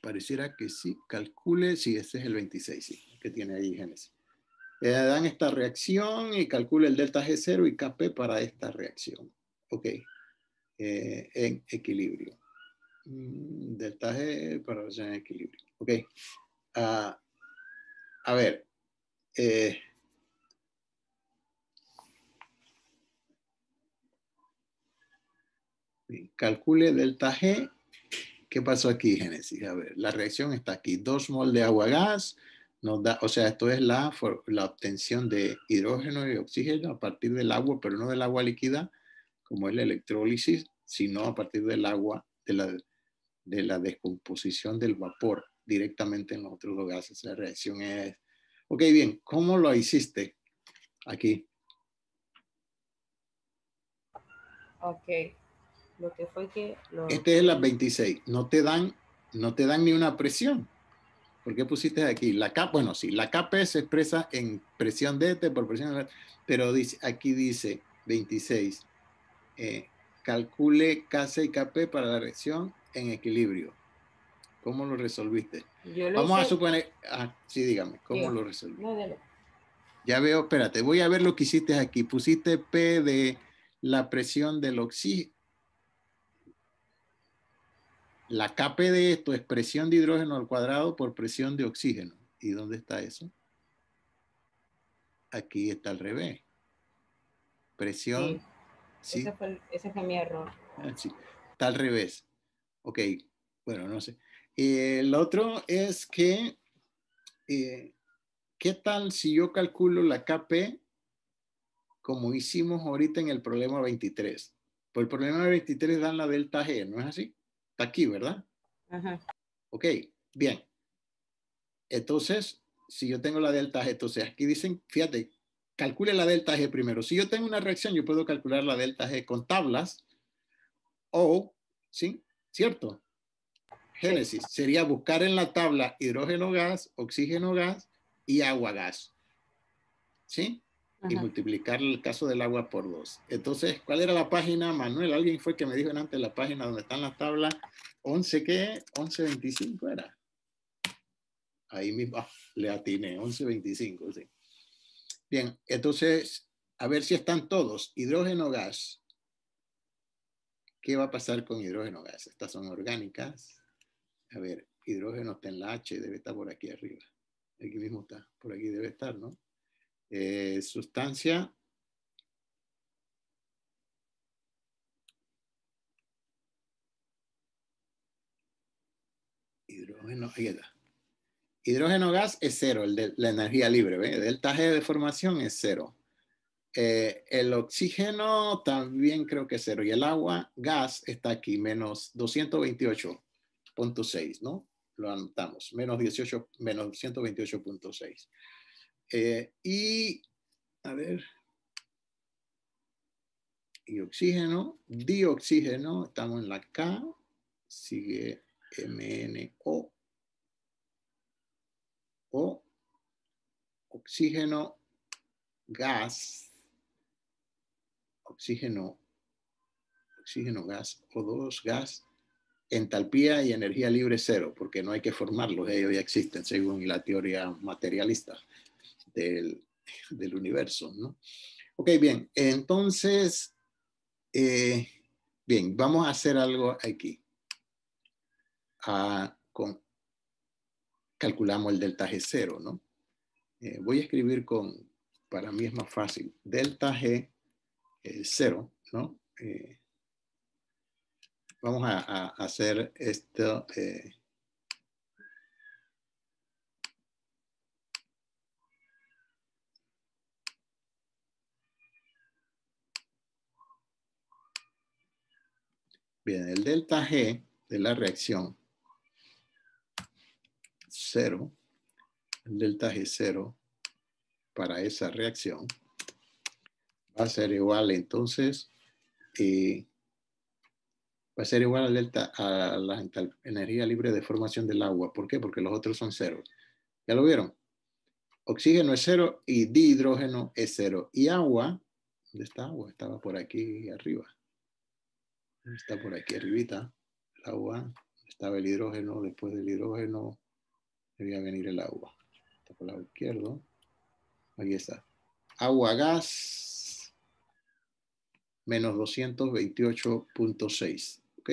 Pareciera que sí. Calcule. Sí, este es el 26, sí. Que tiene ahí Génesis. Dan esta reacción y calcule el delta G0 y Kp para esta reacción. Ok. En equilibrio. Delta G para reacción en equilibrio. Ok. A ver. Calcule delta G. ¿Qué pasó aquí, Génesis? A ver, la reacción está aquí. 2 mol de agua-gas nos da, o sea, esto es la obtención de hidrógeno y oxígeno a partir del agua, pero no del agua líquida, como es la electrólisis, sino a partir del agua, de la descomposición del vapor directamente en los otros dos gases. La reacción es... Ok, bien, ¿cómo lo hiciste aquí? Ok. Lo que fue que... Este es la 26. No te dan ni una presión. ¿Por qué pusiste aquí? La K, bueno, sí, la Kp se expresa en presión dt por presión de... Pero dice, aquí dice 26. Calcule Kc y Kp para la reacción en equilibrio. ¿Cómo lo resolviste? Vamos a suponer... sí, dígame, ¿cómo lo resolviste? No, dale. Ya veo, espérate, voy a ver lo que hiciste aquí. Pusiste P de la presión del oxígeno. La Kp de esto es presión de hidrógeno al cuadrado por presión de oxígeno. ¿Y dónde está eso? Aquí está al revés. Presión. Sí. Ese fue mi error. Sí. Está al revés. Ok. Bueno, no sé. El otro es que, ¿qué tal si yo calculo la Kp como hicimos ahorita en el problema 23? Por el problema 23 dan la delta G, ¿no es así? Está aquí, ¿verdad? Ajá. Ok, bien. Entonces, si yo tengo la delta G, entonces aquí dicen, fíjate, calcule la delta G primero. Si yo tengo una reacción, yo puedo calcular la delta G con tablas o, ¿sí? ¿Cierto? Génesis sería buscar en la tabla hidrógeno gas, oxígeno gas y agua gas. ¿Sí? Y multiplicar el caso del agua por 2. Entonces, ¿cuál era la página, Manuel? Alguien fue que me dijo antes la página donde están las tablas. 11, ¿qué? 1125 era. Ahí mismo, le atiné, 1125, sí. Bien, entonces, a ver si están todos. Hidrógeno gas. ¿Qué va a pasar con hidrógeno gas? Estas son orgánicas. A ver, hidrógeno está en la H, debe estar por aquí arriba. Aquí mismo está, por aquí debe estar, ¿no? Sustancia. Hidrógeno, ahí está. Hidrógeno gas es 0, la energía libre, ¿ve? Delta G de formación es 0. El oxígeno también creo que es 0. Y el agua, gas, está aquí, menos 228.6, ¿no? Lo anotamos, menos 228.6. Y, a ver, y oxígeno, dioxígeno, estamos en la K, sigue MnO, o oxígeno, gas, oxígeno, gas, O2, gas, entalpía y energía libre 0, porque no hay que formarlos, ellos ya existen según la teoría materialista del universo, ¿no? Ok, bien, entonces, bien, vamos a hacer algo aquí. Calculamos el delta G0, ¿no? Voy a escribir para mí es más fácil, delta G 0, ¿no? Vamos a hacer esto. Bien, el delta G de la reacción 0, el delta G 0 para esa reacción va a ser igual entonces, va a ser igual al delta, a la energía libre de formación del agua. ¿Por qué? Porque los otros son 0. ¿Ya lo vieron? Oxígeno es 0 y dihidrógeno es 0. Y agua, ¿dónde está agua? Estaba por aquí arriba. Está por aquí arribita. El agua, estaba el hidrógeno. Después del hidrógeno debía venir el agua. Está por el lado izquierdo. Aquí está. Agua, gas, menos 228.6. ¿Ok?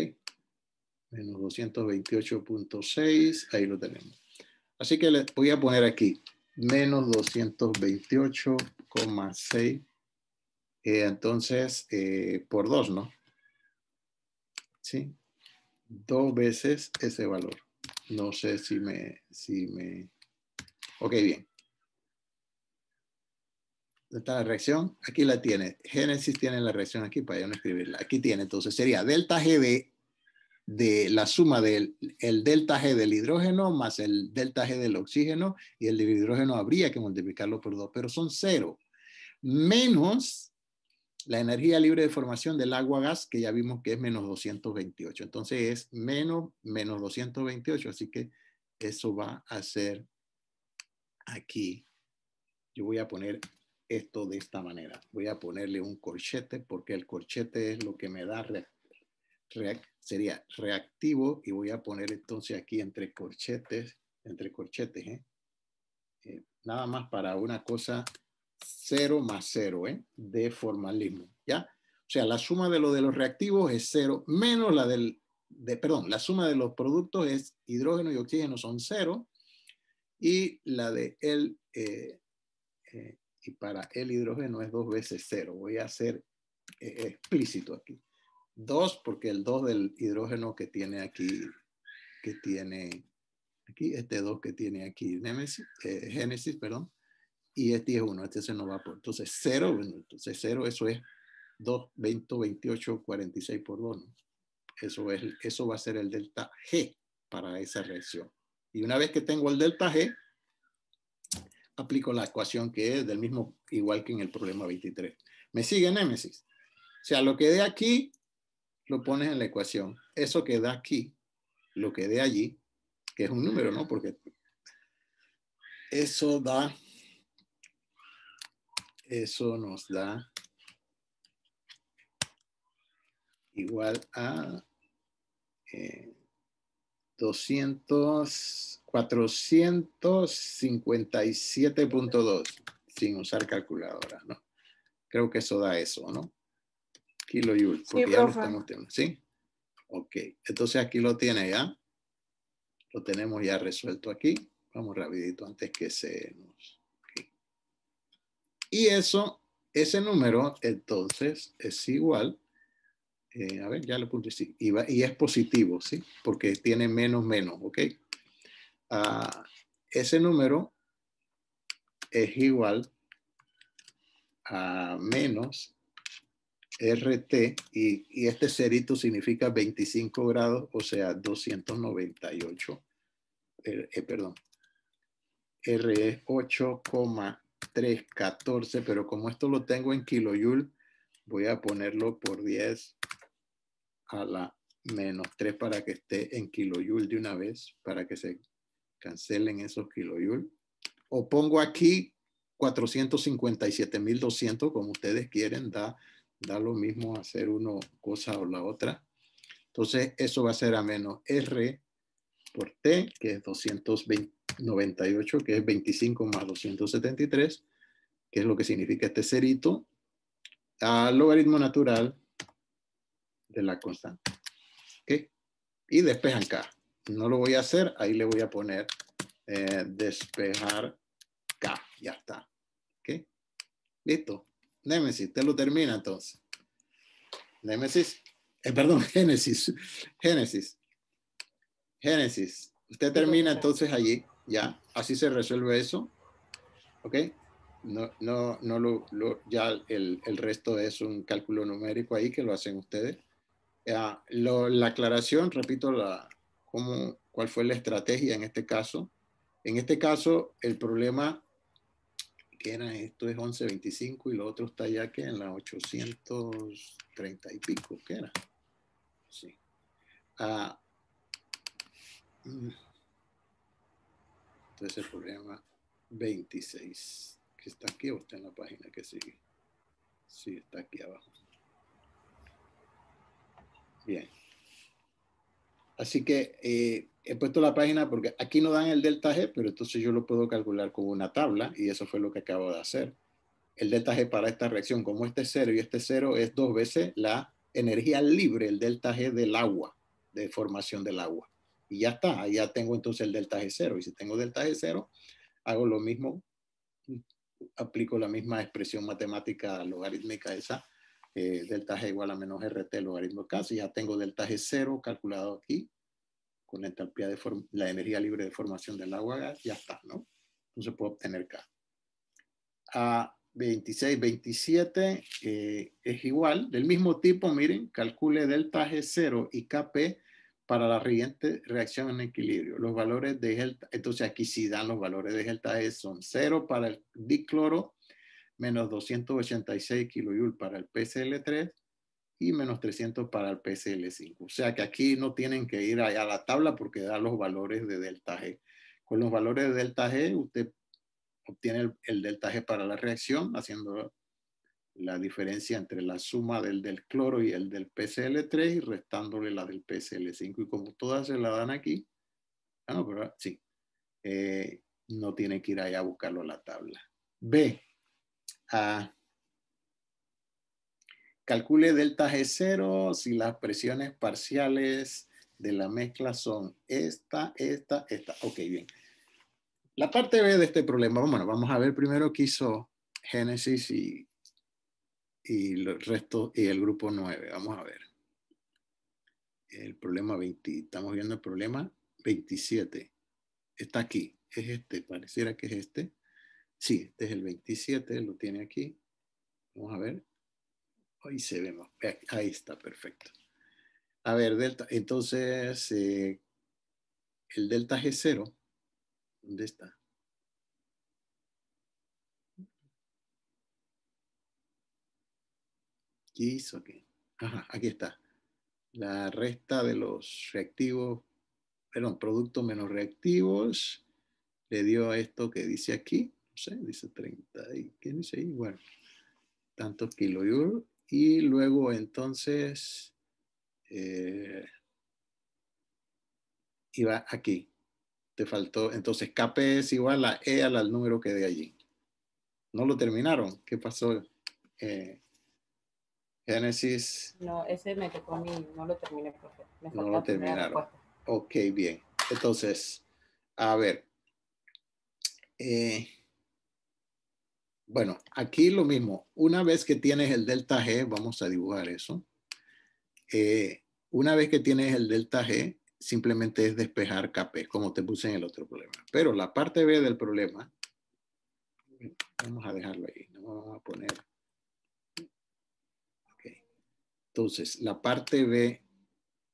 Menos 228.6. Ahí lo tenemos. Así que les voy a poner aquí. Menos 228,6. Entonces, por 2, ¿no? Sí. 2 veces ese valor. No sé si me... Ok, bien. ¿Dónde está la reacción? Aquí la tiene. Génesis tiene la reacción aquí para yo no escribirla. Aquí tiene. Entonces sería delta G de la suma del delta G del hidrógeno más el delta G del oxígeno, y el del hidrógeno habría que multiplicarlo por 2, pero son 0. Menos la energía libre de formación del agua-gas, que ya vimos que es menos 228. Entonces es menos 228, así que eso va a ser aquí. Yo voy a poner esto de esta manera. Voy a ponerle un corchete, porque el corchete es lo que me da sería reactivo, y voy a poner entonces aquí entre corchetes, nada más para una cosa 0 más 0, de formalismo, ¿ya? O sea, la suma de los reactivos es 0, menos la la suma de los productos es hidrógeno y oxígeno son 0, y la de y para el hidrógeno es 2 veces 0. Voy a hacer explícito aquí. 2, porque el 2 del hidrógeno que tiene aquí, este 2 que tiene aquí, Génesis, perdón, y este es 1, este se nos va por, entonces 0, entonces 0, eso es 2, 20, 28, 46 por 2, ¿no? Eso va a ser el delta G para esa reacción. Y una vez que tengo el delta G, aplico la ecuación que es del mismo, igual que en el problema 23. ¿Me sigue, Némesis? O sea, lo que dé aquí, lo pones en la ecuación. Eso que da aquí, lo que dé allí, que es un número, ¿no? Porque eso nos da igual a 457.2 sin usar calculadora, ¿no? Creo que eso da eso, ¿no? Kilojoule, porque Sí, ya lo profe. estamos teniendo, ¿sí? Ok, entonces aquí lo tiene ya. Lo tenemos ya resuelto aquí. Vamos rapidito antes que se nos... Okay. Y ese número, entonces, es igual... a ver, ya lo puse, sí. Y es positivo, ¿sí? Porque tiene menos, ¿ok? Ese número es igual a menos RT, y este cerito significa 25 grados, o sea, 298. Perdón. R es 8,314, pero como esto lo tengo en kilojoule, voy a ponerlo por 10 a la menos 3 para que esté en kilojoule de una vez, para que se cancelen esos kilojoule. O pongo aquí 457.200, como ustedes quieren, da lo mismo hacer una cosa o la otra. Entonces, eso va a ser a menos R por T, que es 298, que es 25 más 273, que es lo que significa este cerito, al logaritmo natural de la constante. ¿Ok? Y despejan K. No lo voy a hacer, ahí le voy a poner despejar K. Ya está. ¿Ok? Listo. Némesis, te lo termina entonces. Némesis, perdón, Génesis. Usted termina entonces allí, ya, así se resuelve eso, ¿ok? Ya el resto es un cálculo numérico ahí que lo hacen ustedes. La aclaración, repito, cuál fue la estrategia en este caso. En este caso, el problema que era esto es 11.25 y lo otro está ya que en la 830 y pico, ¿qué era? Sí. Entonces el problema 26, que está aquí o está en la página que sigue. Sí, está aquí abajo. Bien. Así que he puesto la página porque aquí no dan el delta G, pero entonces yo lo puedo calcular con una tabla y eso fue lo que acabo de hacer. El delta G para esta reacción, como este es 0 y este 0 es 2 veces la energía libre, el delta G del agua, de formación del agua. Y ya está, ya tengo entonces el delta G 0. Y si tengo delta G 0, hago lo mismo, aplico la misma expresión matemática logarítmica esa, delta G igual a menos RT logaritmo K. Si ya tengo delta G 0 calculado aquí, con la entalpía de la energía libre de formación del agua, ya está, ¿no? Entonces puedo obtener K. 26, 27 es igual, del mismo tipo, miren, calcule delta G0 y Kp para la siguiente reacción en equilibrio. Los valores de delta, entonces aquí sí dan los valores de delta G, son 0 para el dicloro, menos 286 kJ para el PCl3 y menos 300 para el PCl5. O sea que aquí no tienen que ir a la tabla porque da los valores de delta G. Con los valores de delta G, usted obtiene el delta G para la reacción, haciendo la diferencia entre la suma del cloro y el del PCl3 y restándole la del PCl5. Y como todas se la dan aquí, no, pero sí, no tiene que ir allá a buscarlo a la tabla. B. Calcule delta G0 si las presiones parciales de la mezcla son esta. Ok, bien. La parte B de este problema, bueno, vamos a ver primero qué hizo Génesis y el resto y el grupo 9. Vamos a ver. El problema 20. Estamos viendo el problema 27. Está aquí. Es este. Pareciera que es este. Sí, este es el 27. Lo tiene aquí. Vamos a ver. Ahí se ve más. Ahí está, perfecto. A ver, delta. Entonces, el delta G0. ¿Dónde está? ¿Qué hizo aquí? Ajá, aquí está. La resta de los reactivos, perdón, productos menos reactivos, le dio a esto que dice aquí, no sé, dice 30, ¿y qué dice ahí? Bueno, tantos kilojoules, y luego entonces iba aquí, te faltó, entonces Kp es igual a E al número que de allí. ¿No lo terminaron? ¿Qué pasó? Génesis. No, ese me tocó a mí, no lo terminé, profe. Me No lo terminaron. Ok, bien. Entonces, a ver. Bueno, aquí lo mismo. Una vez que tienes el delta G, vamos a dibujar eso. Una vez que tienes el delta G, simplemente es despejar Kp, como te puse en el otro problema. Pero la parte B del problema, vamos a dejarlo ahí. No vamos a poner. Okay. Entonces, la parte B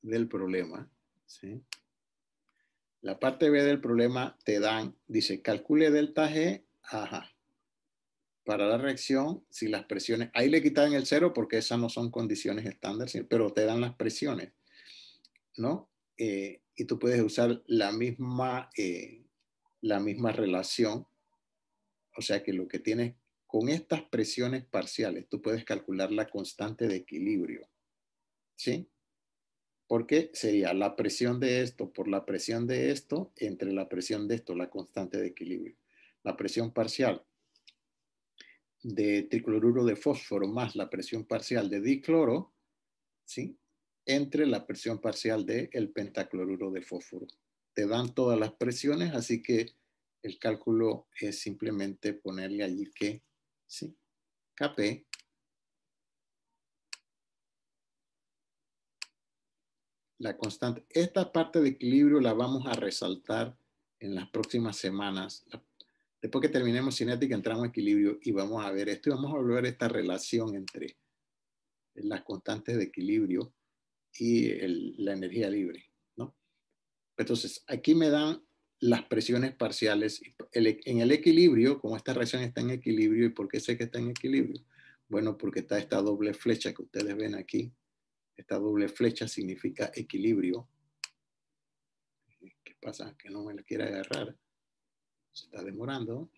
del problema, ¿sí? La parte B del problema te dan, dice, calcule delta G, ajá. Para la reacción, si las presiones, ahí le quitan el 0 porque esas no son condiciones estándar, pero te dan las presiones, ¿no? Y tú puedes usar la misma relación, o sea que lo que tienes con estas presiones parciales, tú puedes calcular la constante de equilibrio, ¿sí? Porque sería la presión de esto por la presión de esto entre la presión de esto, la constante de equilibrio. La presión parcial de tricloruro de fósforo más la presión parcial de dicloro, ¿sí? Entre la presión parcial del pentacloruro de fósforo. Te dan todas las presiones, así que el cálculo es simplemente ponerle allí que, ¿sí? Kp la constante. Esta parte de equilibrio la vamos a resaltar en las próximas semanas. Después que terminemos cinética, entramos a equilibrio y vamos a ver esto y vamos a ver esta relación entre las constantes de equilibrio y la energía libre, ¿no? Entonces, aquí me dan las presiones parciales. En el equilibrio, como esta reacción está en equilibrio, ¿y por qué sé que está en equilibrio? Bueno, porque está esta doble flecha que ustedes ven aquí. Esta doble flecha significa equilibrio. ¿Qué pasa? Que no me la quiere agarrar. Se está demorando.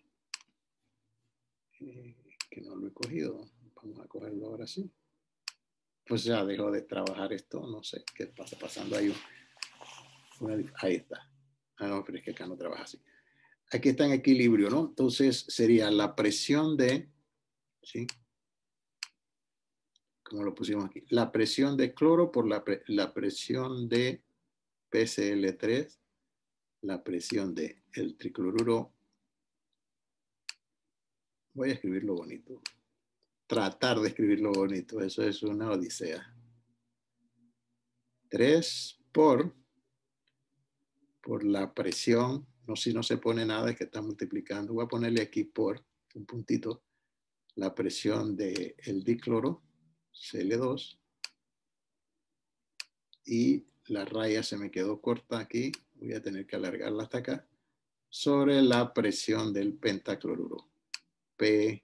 Que no lo he cogido. Vamos a cogerlo ahora sí. Pues ya dejó de trabajar esto. No sé qué pasa pasando ahí. Ahí está. Ah, no, pero es que acá no trabaja así. Aquí está en equilibrio, ¿no? Entonces sería la presión de, ¿sí? Como lo pusimos aquí, la presión de cloro por la presión de PCl3, la presión de el tricloruro. Voy a escribirlo bonito. Tratar de escribirlo bonito, eso es una odisea. 3 por la presión, no, si no se pone nada es que está multiplicando. Voy a ponerle aquí por un puntito la presión del dicloro, Cl2, y la raya se me quedó corta aquí, voy a tener que alargarla hasta acá, sobre la presión del pentacloruro, PCl5.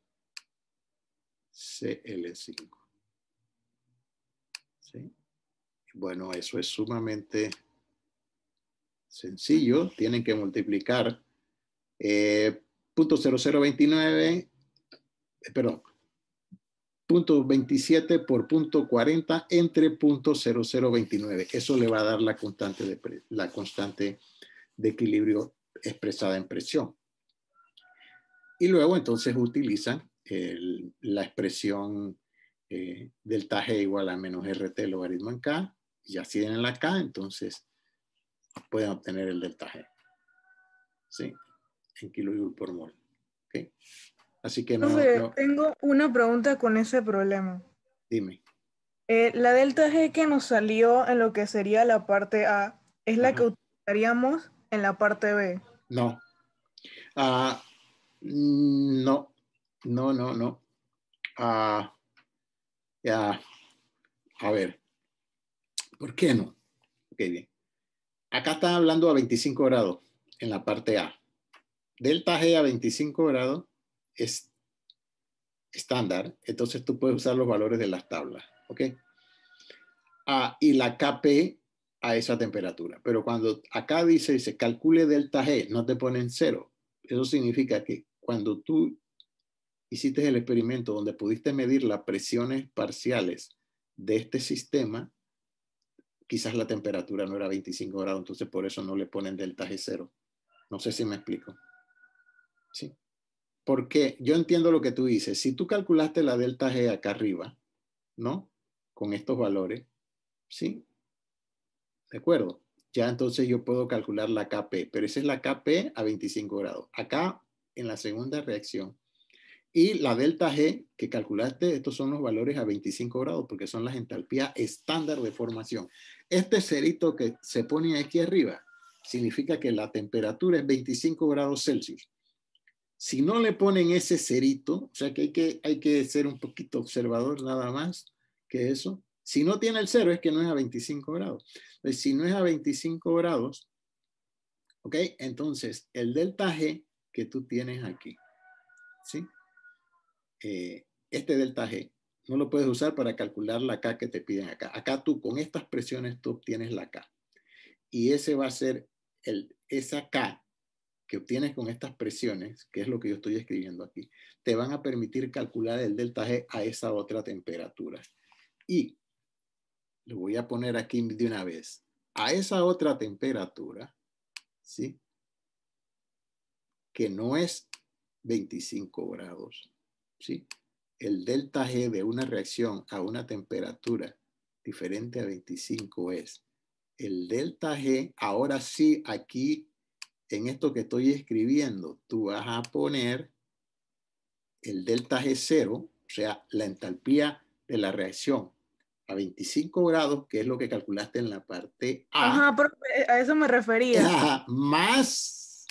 ¿Sí? Bueno, eso es sumamente sencillo, tienen que multiplicar .0029, perdón, 0.27 por 0.40 entre 0.0029. Eso le va a dar la constante de equilibrio expresada en presión. Y luego entonces utilizan la expresión delta G igual a menos RT logaritmo en K. Ya si tienen la K, entonces pueden obtener el delta G. ¿Sí? En kilojoule por mol. ¿Okay? Así que no. Tengo una pregunta con ese problema. Dime. La delta G que nos salió en lo que sería la parte A, ¿es la que utilizaríamos en la parte B? No. No. A ver. ¿Por qué no? Ok, bien. Acá están hablando a 25 grados en la parte A. Delta G a 25 grados es estándar, entonces tú puedes usar los valores de las tablas, ¿ok? Y la KP a esa temperatura. Pero cuando acá dice calcule delta G, no te ponen 0. Eso significa que cuando tú hiciste el experimento donde pudiste medir las presiones parciales de este sistema, quizás la temperatura no era 25 grados, entonces por eso no le ponen delta G 0. No sé si me explico. Sí. Porque yo entiendo lo que tú dices. Si tú calculaste la delta G acá arriba, ¿no? Con estos valores, ¿sí? ¿De acuerdo? Ya entonces yo puedo calcular la KP, pero esa es la KP a 25 grados. Acá, en la segunda reacción. Y la delta G que calculaste, estos son los valores a 25 grados, porque son las entalpías estándar de formación. Este cerito que se pone aquí arriba, significa que la temperatura es 25 grados Celsius. Si no le ponen ese cerito, o sea que hay que ser un poquito observador nada más que eso. Si no tiene el 0 es que no es a 25 grados. Entonces, si no es a 25 grados, ¿ok? Entonces, el delta G que tú tienes aquí, ¿sí? Este delta G no lo puedes usar para calcular la K que te piden acá. Acá tú con estas presiones tú obtienes la K. Y ese va a ser esa K que obtienes con estas presiones, que es lo que yo estoy escribiendo aquí, te van a permitir calcular el delta G a esa otra temperatura. Y lo voy a poner aquí de una vez. A esa otra temperatura, ¿sí? Que no es 25 grados, ¿sí? El delta G de una reacción a una temperatura diferente a 25 es el delta G, ahora sí, aquí en esto que estoy escribiendo, tú vas a poner el delta G0, o sea, la entalpía de la reacción a 25 grados, que es lo que calculaste en la parte A. Ajá, pero a eso me refería. Más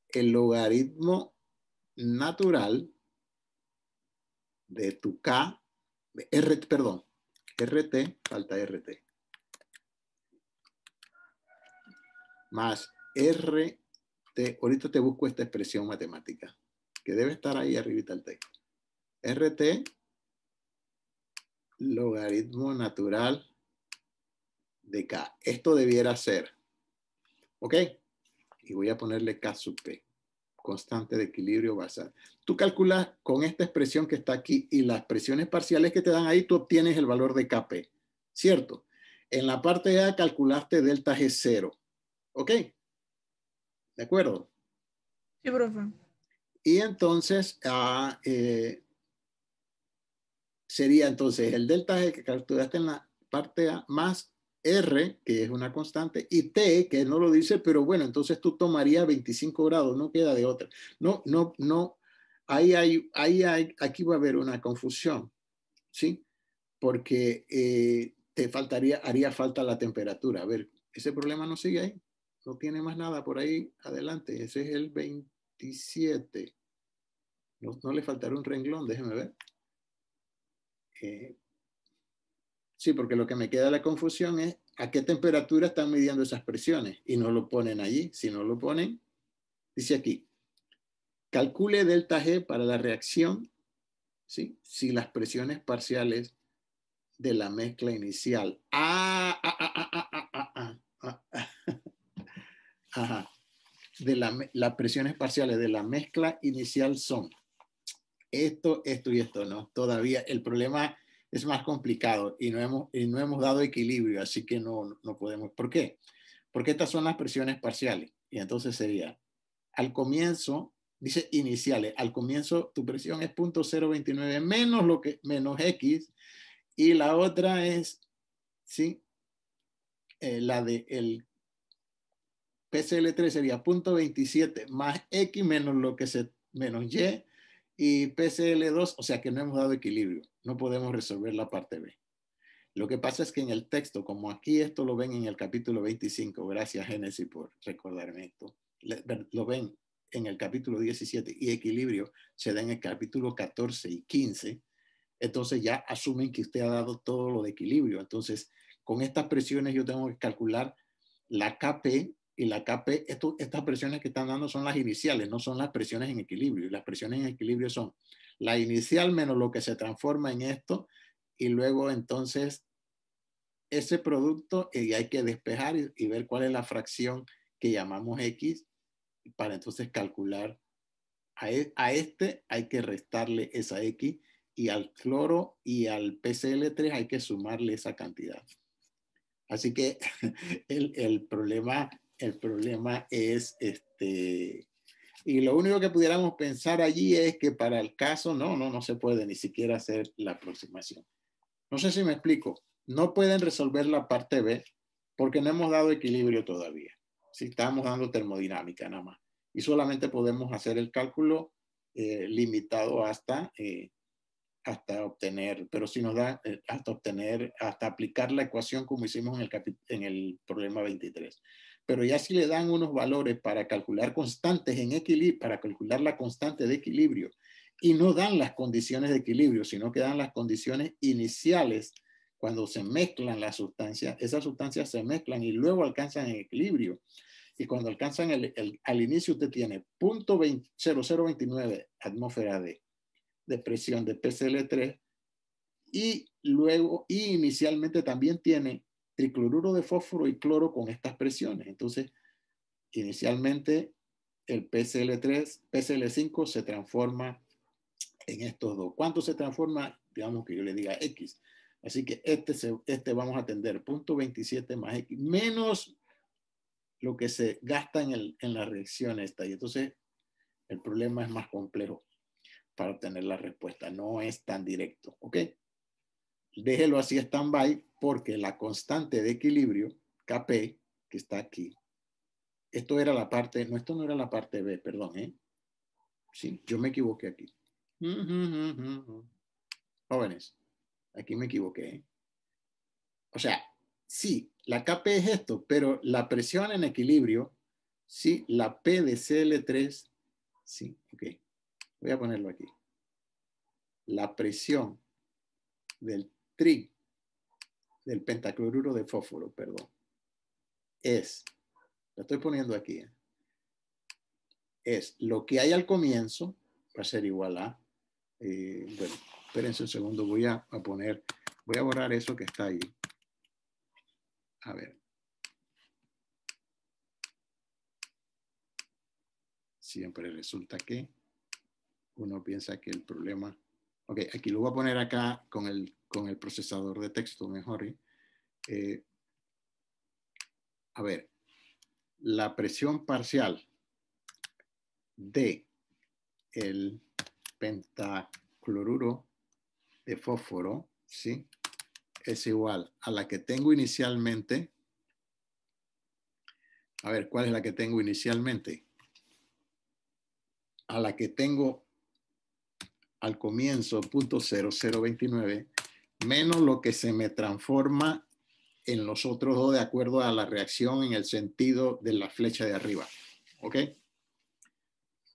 el logaritmo natural de tu K, perdón, RT, falta RT, más RT, ahorita te busco esta expresión matemática, que debe estar ahí arribita el texto. RT, logaritmo natural de K. Esto debiera ser, ¿ok? Y voy a ponerle K sub P, constante de equilibrio basal. Tú calculas con esta expresión que está aquí y las presiones parciales que te dan ahí, tú obtienes el valor de Kp, ¿cierto? En la parte A calculaste delta G0, ¿ok? ¿De acuerdo? Sí, profe. Y entonces sería entonces el delta G que calculaste en la parte A más R, que es una constante, y T, que no lo dice, pero bueno, entonces tú tomarías 25 grados, no queda de otra. No, aquí va a haber una confusión, ¿sí? Porque haría falta la temperatura. A ver, ese problema no sigue ahí, no tiene más nada por ahí adelante, ese es el 27. No le faltará un renglón, déjeme ver. Sí, porque lo que me queda la confusión es a qué temperatura están midiendo esas presiones y no lo ponen allí. Si no lo ponen, dice aquí, calcule delta G para la reacción, ¿sí? Si las presiones parciales de la mezcla inicial. Ajá. Las presiones parciales de la mezcla inicial son esto y esto, ¿no? Todavía el problema es más complicado y no hemos dado equilibrio, así que no podemos. ¿Por qué? Porque estas son las presiones parciales. Y entonces sería, al comienzo, dice iniciales, al comienzo tu presión es 0.029 menos X, y la otra es, ¿sí? La de el PCL3 sería 0.27 más X menos Y PCL2, o sea que no hemos dado equilibrio, no podemos resolver la parte B. Lo que pasa es que en el texto, como aquí esto lo ven en el capítulo 25, gracias Génesis por recordarme esto, lo ven en el capítulo 17 y equilibrio se da en el capítulo 14 y 15, entonces ya asumen que usted ha dado todo lo de equilibrio. Entonces, con estas presiones yo tengo que calcular la KP, y la KP, estas presiones que están dando son las iniciales, no son las presiones en equilibrio. Las presiones en equilibrio son la inicial menos lo que se transforma en esto, y luego entonces ese producto, y hay que despejar y ver cuál es la fracción que llamamos X, para entonces calcular a este hay que restarle esa X, y al cloro y al PCl3 hay que sumarle esa cantidad. Así que el problema es y lo único que pudiéramos pensar allí es que para el caso no se puede ni siquiera hacer la aproximación. No sé si me explico. No pueden resolver la parte B porque no hemos dado equilibrio todavía. Si estamos dando termodinámica nada más. Y solamente podemos hacer el cálculo limitado hasta obtener, pero si nos da hasta aplicar la ecuación como hicimos en el problema 23. Pero ya si le dan unos valores para calcular constantes en equilibrio, para calcular la constante de equilibrio, y no dan las condiciones de equilibrio, sino que dan las condiciones iniciales cuando se mezclan las sustancias, esas sustancias se mezclan y luego alcanzan el equilibrio. Y cuando alcanzan al inicio usted tiene 0.0029 atmósfera de presión de PCl3, y luego inicialmente también tiene tricloruro de fósforo y cloro con estas presiones. Entonces, inicialmente el PCl5 se transforma en estos dos. ¿Cuánto se transforma? Digamos que yo le diga X. Así que este vamos a atender 0.27 más X, menos lo que se gasta en la reacción esta. Y entonces el problema es más complejo para obtener la respuesta. No es tan directo, ¿ok? Déjelo así stand-by porque la constante de equilibrio, Kp, que está aquí, esto no era la parte B, perdón, ¿eh? Sí, yo me equivoqué aquí. Jóvenes, aquí me equivoqué. O sea, sí, la KP es esto, pero la presión en equilibrio, sí, la P de Cl3, sí, ok. Voy a ponerlo aquí. La presión del TRI, del pentacloruro de fósforo, perdón, es, lo estoy poniendo aquí, es lo que hay al comienzo, va a ser igual a, bueno, espérense un segundo, voy a borrar eso que está ahí. A ver. Siempre resulta que uno piensa que el problema... Ok, aquí lo voy a poner acá con el procesador de texto mejor. A ver, la presión parcial de el pentacloruro de fósforo, ¿sí? Es igual a la que tengo inicialmente. A ver, ¿cuál es la que tengo inicialmente? A la que tengo al comienzo, 0.0029, menos lo que se me transforma en los otros dos de acuerdo a la reacción en el sentido de la flecha de arriba. ¿Ok?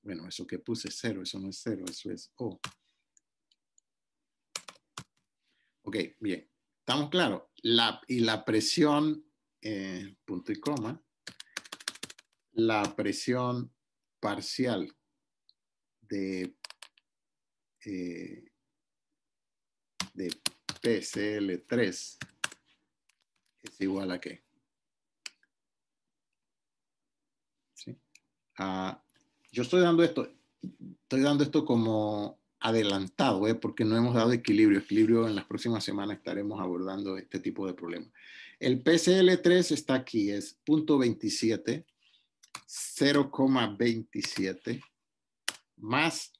Bueno, eso que puse es 0, eso no es 0, eso es O. Ok, bien. ¿Estamos claros? Y la presión, punto y coma, la presión parcial de PCl3 es igual a ¿qué? ¿Sí? Yo estoy dando esto como adelantado, porque no hemos dado equilibrio. Equilibrio en las próximas semanas estaremos abordando este tipo de problemas. El PCl3 está aquí, es 0.27, 0,27 más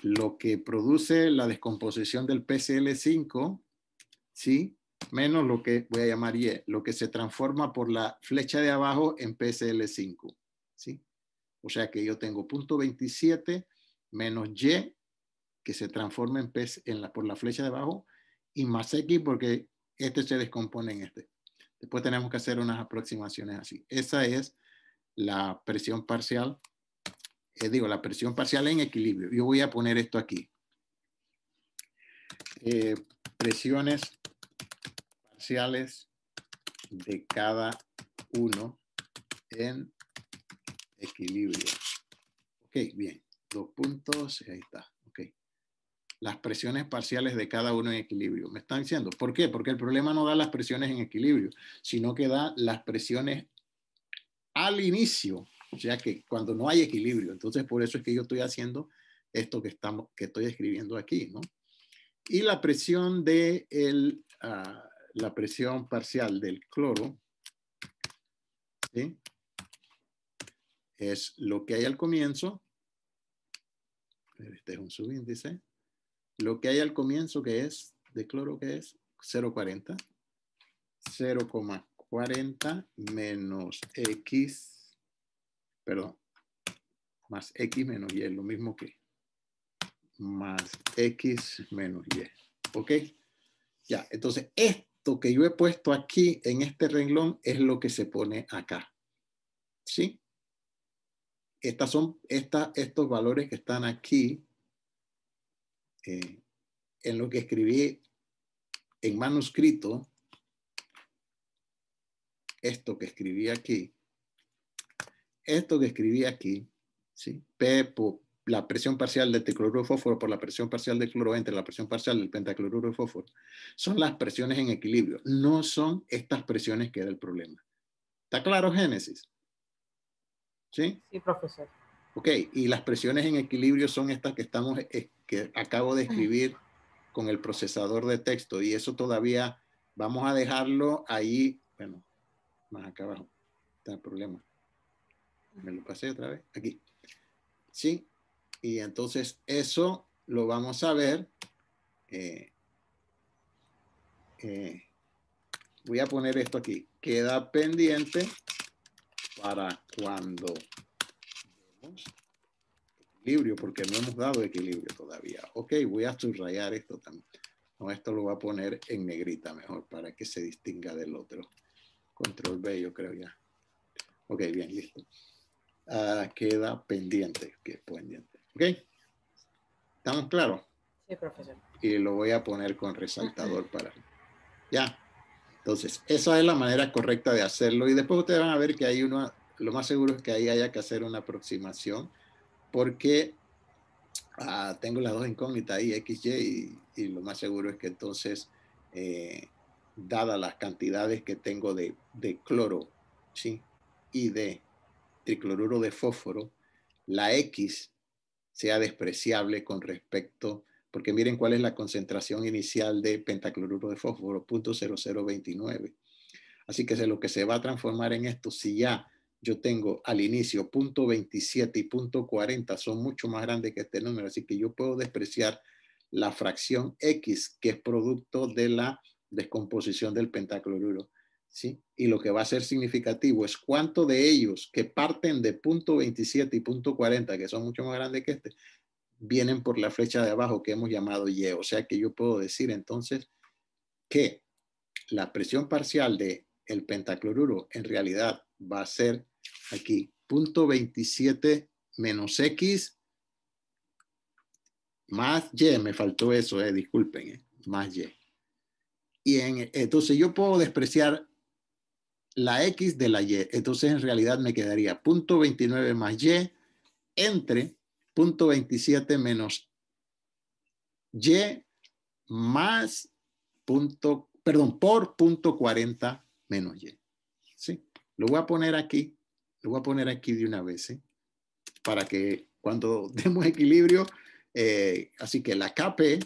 lo que produce la descomposición del PCl5, ¿sí? Menos lo que voy a llamar Y, lo que se transforma por la flecha de abajo en PCl5, ¿sí? O sea que yo tengo 0.27 menos Y, que se transforma por la flecha de abajo, y más X porque este se descompone en este. Después tenemos que hacer unas aproximaciones así. Esa es la presión parcial, la presión parcial en equilibrio. Yo voy a poner esto aquí. Presiones parciales de cada uno en equilibrio. Ok, bien. 2 puntos, ahí está. Ok. Las presiones parciales de cada uno en equilibrio. Me están diciendo, ¿por qué? Porque el problema no da las presiones en equilibrio, sino que da las presiones al inicio, o sea que cuando no hay equilibrio. Entonces, por eso es que yo estoy haciendo esto que estoy escribiendo aquí, ¿no? Y la presión la presión parcial del cloro, ¿sí? Es lo que hay al comienzo. Este es un subíndice. Lo que hay al comienzo, que es de cloro, que es 0,40. 0,40 menos X, perdón, más X menos Y, lo mismo que más X menos Y. ¿Ok? Ya, entonces esto que yo he puesto aquí en este renglón es lo que se pone acá. ¿Sí? Estos valores que están aquí, en lo que escribí en manuscrito, esto que escribí aquí, ¿sí? P por la presión parcial del tricloruro de fósforo por la presión parcial del cloro entre la presión parcial del pentacloruro de fósforo, son las presiones en equilibrio, no son estas presiones que era el problema. ¿Está claro, Génesis? ¿Sí? Sí, profesor. Ok, y las presiones en equilibrio son estas que acabo de escribir con el procesador de texto, y eso todavía vamos a dejarlo ahí, bueno, más acá abajo, está el problema. Me lo pasé otra vez, aquí. ¿Sí? Y entonces eso lo vamos a ver. Voy a poner esto aquí. Queda pendiente para cuando vemos equilibrio, porque no hemos dado equilibrio todavía. Ok, voy a subrayar esto también. No, esto lo voy a poner en negrita mejor para que se distinga del otro. Control B, yo creo ya. Ok, bien, listo. Queda pendiente. Ok. ¿Estamos claros? Sí, profesor. Y lo voy a poner con resaltador para... Ya. Entonces, esa es la manera correcta de hacerlo. Y después ustedes van a ver que hay uno, lo más seguro es que ahí haya que hacer una aproximación, porque tengo las dos incógnitas ahí, XY, y lo más seguro es que entonces, dadas las cantidades que tengo de cloro, ¿sí? Y de tricloruro de fósforo, la X sea despreciable con respecto, porque miren cuál es la concentración inicial de pentacloruro de fósforo, 0.0029. Así que lo que se va a transformar en esto, si ya yo tengo al inicio 0.27 y 0.40 son mucho más grandes que este número, así que yo puedo despreciar la fracción X, que es producto de la descomposición del pentacloruro, ¿sí? Y lo que va a ser significativo es cuánto de ellos que parten de 0.27 y 0.40, que son mucho más grandes que este, vienen por la flecha de abajo que hemos llamado Y. O sea que yo puedo decir entonces que la presión parcial de el pentacloruro en realidad va a ser aquí 0.27 menos X más Y. Me faltó eso, disculpen, más Y. Y entonces yo puedo despreciar la X de la Y. Entonces en realidad me quedaría 0.29 más Y entre 0.27 menos Y más por 0.40 menos Y. ¿Sí? Lo voy a poner aquí. Lo voy a poner aquí de una vez, ¿sí? Para que cuando demos equilibrio, así que la KP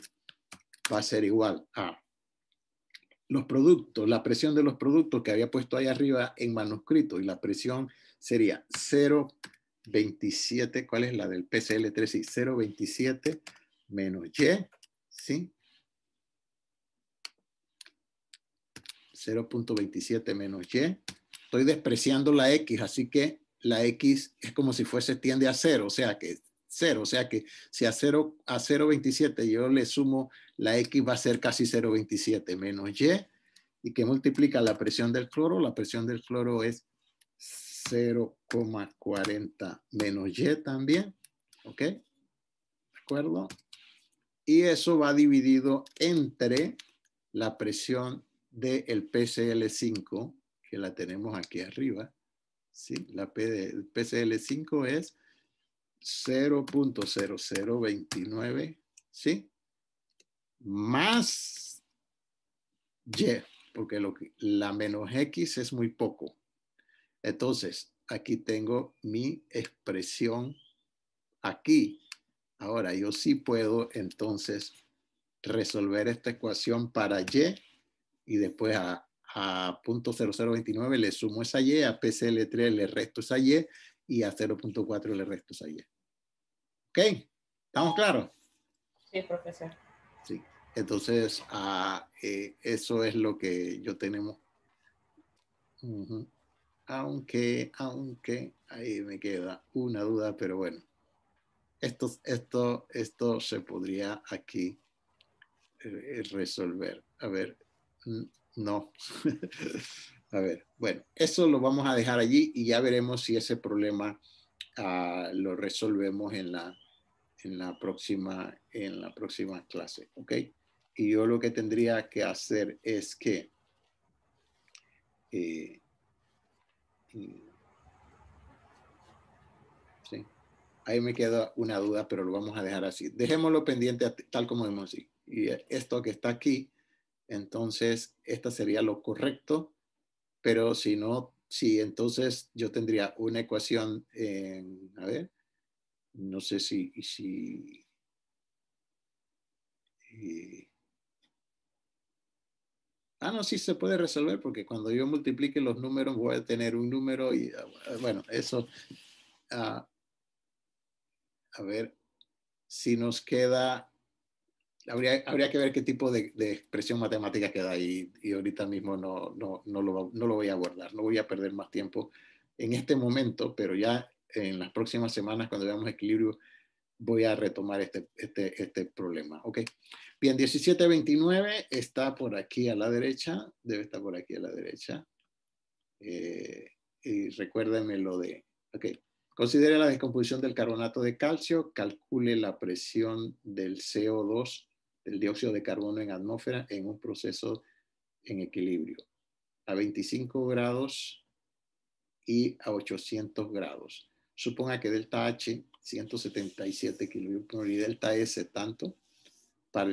va a ser igual a los productos, la presión de los productos que había puesto ahí arriba en manuscrito, y la presión sería 0.27, ¿cuál es la del PCL3? Sí, 0.27 menos Y, ¿sí? 0.27 menos Y. Estoy despreciando la X, así que la X es como si fuese tiende a 0, o sea que 0, o sea que si a 0.27 yo le sumo la X va a ser casi 0.27 menos Y que multiplica la presión del cloro. La presión del cloro es 0.40 menos Y también, ¿ok? ¿De acuerdo? Y eso va dividido entre la presión del PCl5, que la tenemos aquí arriba, ¿sí? La P del PCl5 es 0.0029, ¿sí? Más Y, porque la menos X es muy poco. Entonces, aquí tengo mi expresión aquí. Ahora, yo sí puedo entonces resolver esta ecuación para y después a 0.0029 le sumo esa Y, a PCl3 le resto esa Y a 0.4 le resto esa Y. ¿Ok? ¿Estamos claros? Sí, profesor. Sí. Entonces, eso es lo que yo tenemos. Aunque ahí me queda una duda, pero bueno. Esto se podría aquí resolver. A ver, no. A ver, bueno, eso lo vamos a dejar allí y ya veremos si ese problema lo resolvemos en la próxima clase, ¿ok? Y yo lo que tendría que hacer es que sí. Ahí me queda una duda, pero lo vamos a dejar así. Dejémoslo pendiente tal como vemos así. Y esto que está aquí, entonces, esta sería lo correcto, pero si no, sí, entonces yo tendría una ecuación a ver, no sé si no, sí se puede resolver porque cuando yo multiplique los números voy a tener un número y bueno, eso, a ver, si nos queda, habría que ver qué tipo de expresión matemática queda ahí y ahorita mismo no lo voy a abordar, no voy a perder más tiempo en este momento, pero ya en las próximas semanas cuando veamos equilibrio voy a retomar este problema. Ok. Bien, 1729 está por aquí a la derecha. Debe estar por aquí a la derecha. Y recuérdenme lo de... Ok. Considere la descomposición del carbonato de calcio. Calcule la presión del CO2, del dióxido de carbono en atmósfera en un proceso en equilibrio. A 25 grados y a 800 grados. Suponga que delta H 177 kJ y delta S tanto para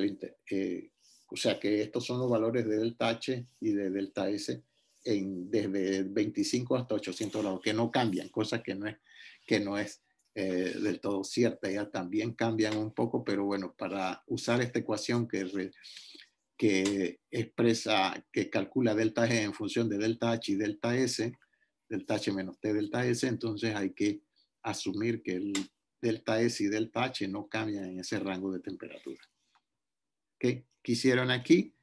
o sea que estos son los valores de delta H y de delta S desde 25 hasta 800 grados, que no cambian, cosa que no es del todo cierta. Ya también cambian un poco, pero bueno, para usar esta ecuación que expresa, que calcula delta G en función de delta H y delta S, delta H menos T delta S, entonces hay que asumir que el delta S y delta H no cambian en ese rango de temperatura. ¿Okay? ¿Qué hicieron aquí?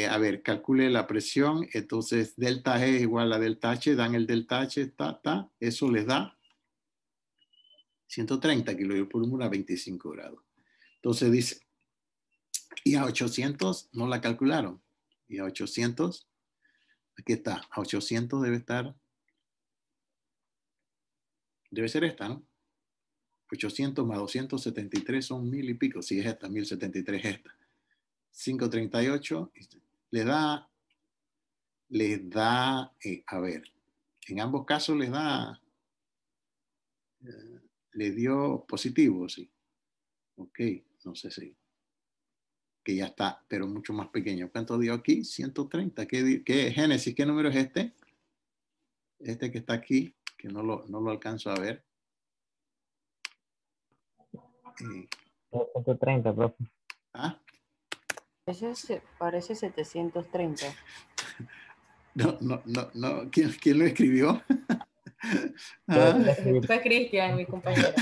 A ver, calcule la presión, entonces delta G es igual a delta H, dan el delta H, eso les da 130 kJ/mol a 25 grados. Entonces dice, y a 800 no la calcularon, y a 800, aquí está, a 800 debe ser esta, ¿no? 800 más 273 son 1000 y pico. Si es esta, 1073 es esta. 538 les da, a ver, en ambos casos les dio positivo, sí. Ok, no sé si. Que ya está, pero mucho más pequeño. ¿Cuánto dio aquí? 130. ¿Qué Génesis? ¿Qué número es este? Este que está aquí, que no lo alcanzo a ver. 130, profe. ¿Ah? Ese parece 730. No. ¿Quién lo escribió? Fue Cristian, mi compañera.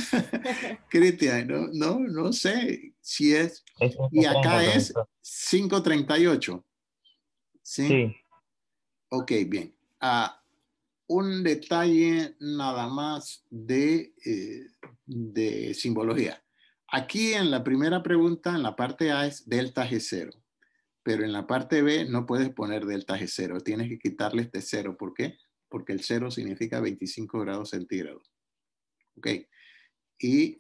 Cristian, no sé si es. Y acá es 538. ¿Sí? Sí. Ok, bien. Un detalle nada más de simbología. Aquí en la primera pregunta, en la parte A es delta G0, pero en la parte B no puedes poner delta G0, tienes que quitarle este 0. ¿Por qué? Porque el 0 significa 25 grados centígrados. Ok. Y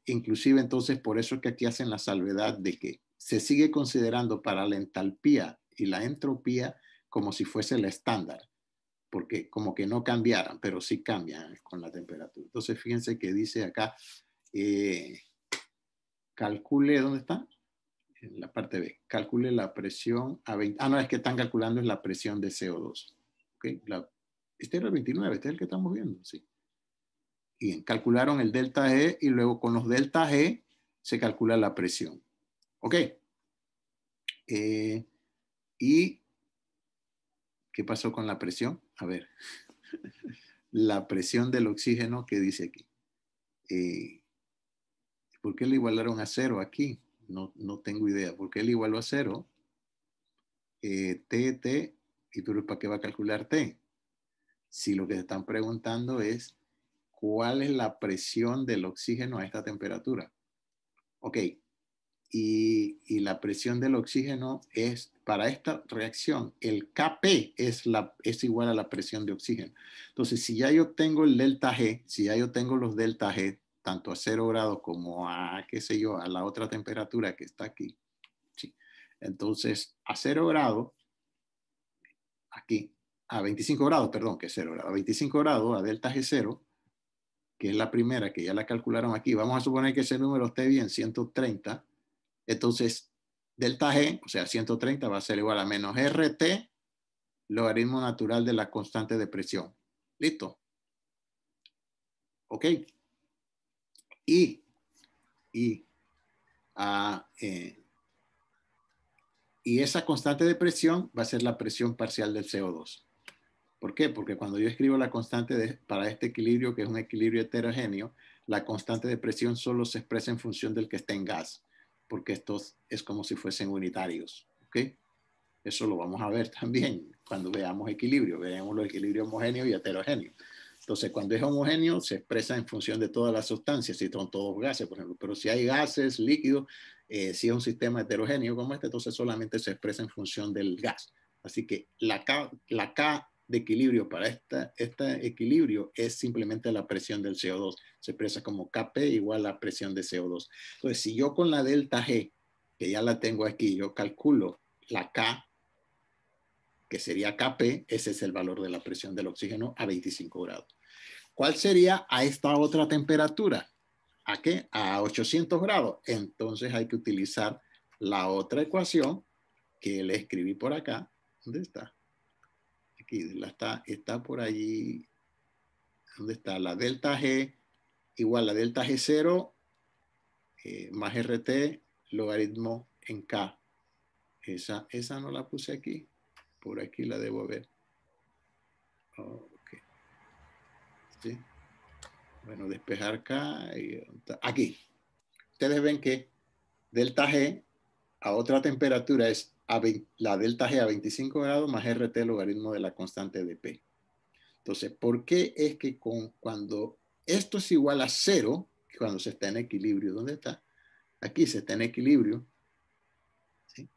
inclusive entonces por eso es que aquí hacen la salvedad de que se sigue considerando para la entalpía y la entropía como si fuese la estándar, porque como que no cambiaran, pero sí cambian con la temperatura. Entonces fíjense que dice acá, calcule, ¿dónde está? En la parte B, calcule la presión a 20, no, es que están calculando es la presión de CO2. ¿Okay? Este era el 29, este es el que estamos viendo, sí. Y calcularon el delta G y luego con los delta G se calcula la presión. ¿Ok? ¿Y qué pasó con la presión? A ver, la presión del oxígeno, ¿qué dice aquí? ¿Por qué le igualaron a 0 aquí? No tengo idea. ¿Por qué le igualó a 0? T, ¿y tú para qué va a calcular T? Si lo que te están preguntando es ¿cuál es la presión del oxígeno a esta temperatura? Ok, y la presión del oxígeno es, para esta reacción, el Kp es igual a la presión de oxígeno. Entonces, si ya yo tengo el delta G, si ya yo tengo los delta G, tanto a 0 grados como a, qué sé yo, a la otra temperatura que está aquí, ¿sí? Entonces, a 0 grados, aquí, a 25 grados, perdón, que es 0 grados, a 25 grados, a delta G0, que es la primera que ya la calcularon aquí, vamos a suponer que ese número esté bien, 130, entonces delta G, o sea, 130 va a ser igual a menos RT, logaritmo natural de la constante de presión. ¿Listo? Ok. Y esa constante de presión va a ser la presión parcial del CO2. ¿Por qué? Porque cuando yo escribo la constante para este equilibrio, que es un equilibrio heterogéneo, la constante de presión solo se expresa en función del que está en gas, porque estos es como si fuesen unitarios. ¿Ok? Eso lo vamos a ver también cuando veamos equilibrio. Veremos los equilibrios homogéneos y heterogéneos. Entonces, cuando es homogéneo, se expresa en función de todas las sustancias, si son todos gases, por ejemplo. Pero si hay gases, líquidos, si es un sistema heterogéneo como este, entonces solamente se expresa en función del gas. Así que la K de equilibrio para este equilibrio es simplemente la presión del CO2. Se expresa como Kp igual a la presión de CO2. Entonces, si yo con la delta G, que ya la tengo aquí, yo calculo la K, que sería Kp, ese es el valor de la presión del oxígeno a 25 grados. ¿Cuál sería a esta otra temperatura? ¿A qué? A 800 grados. Entonces hay que utilizar la otra ecuación que le escribí por acá. ¿Dónde está? Aquí está por allí. ¿Dónde está? La delta G igual a delta G0 más RT logaritmo en K. Esa no la puse aquí. Por aquí la debo ver. Ok. ¿Sí? Bueno, despejar K. Aquí. Ustedes ven que delta G a otra temperatura es la delta G a 25 grados más RT logaritmo de la constante de P. Entonces, ¿por qué es que cuando esto es igual a 0, cuando se está en equilibrio, ¿dónde está? Aquí se está en equilibrio. ¿Sí?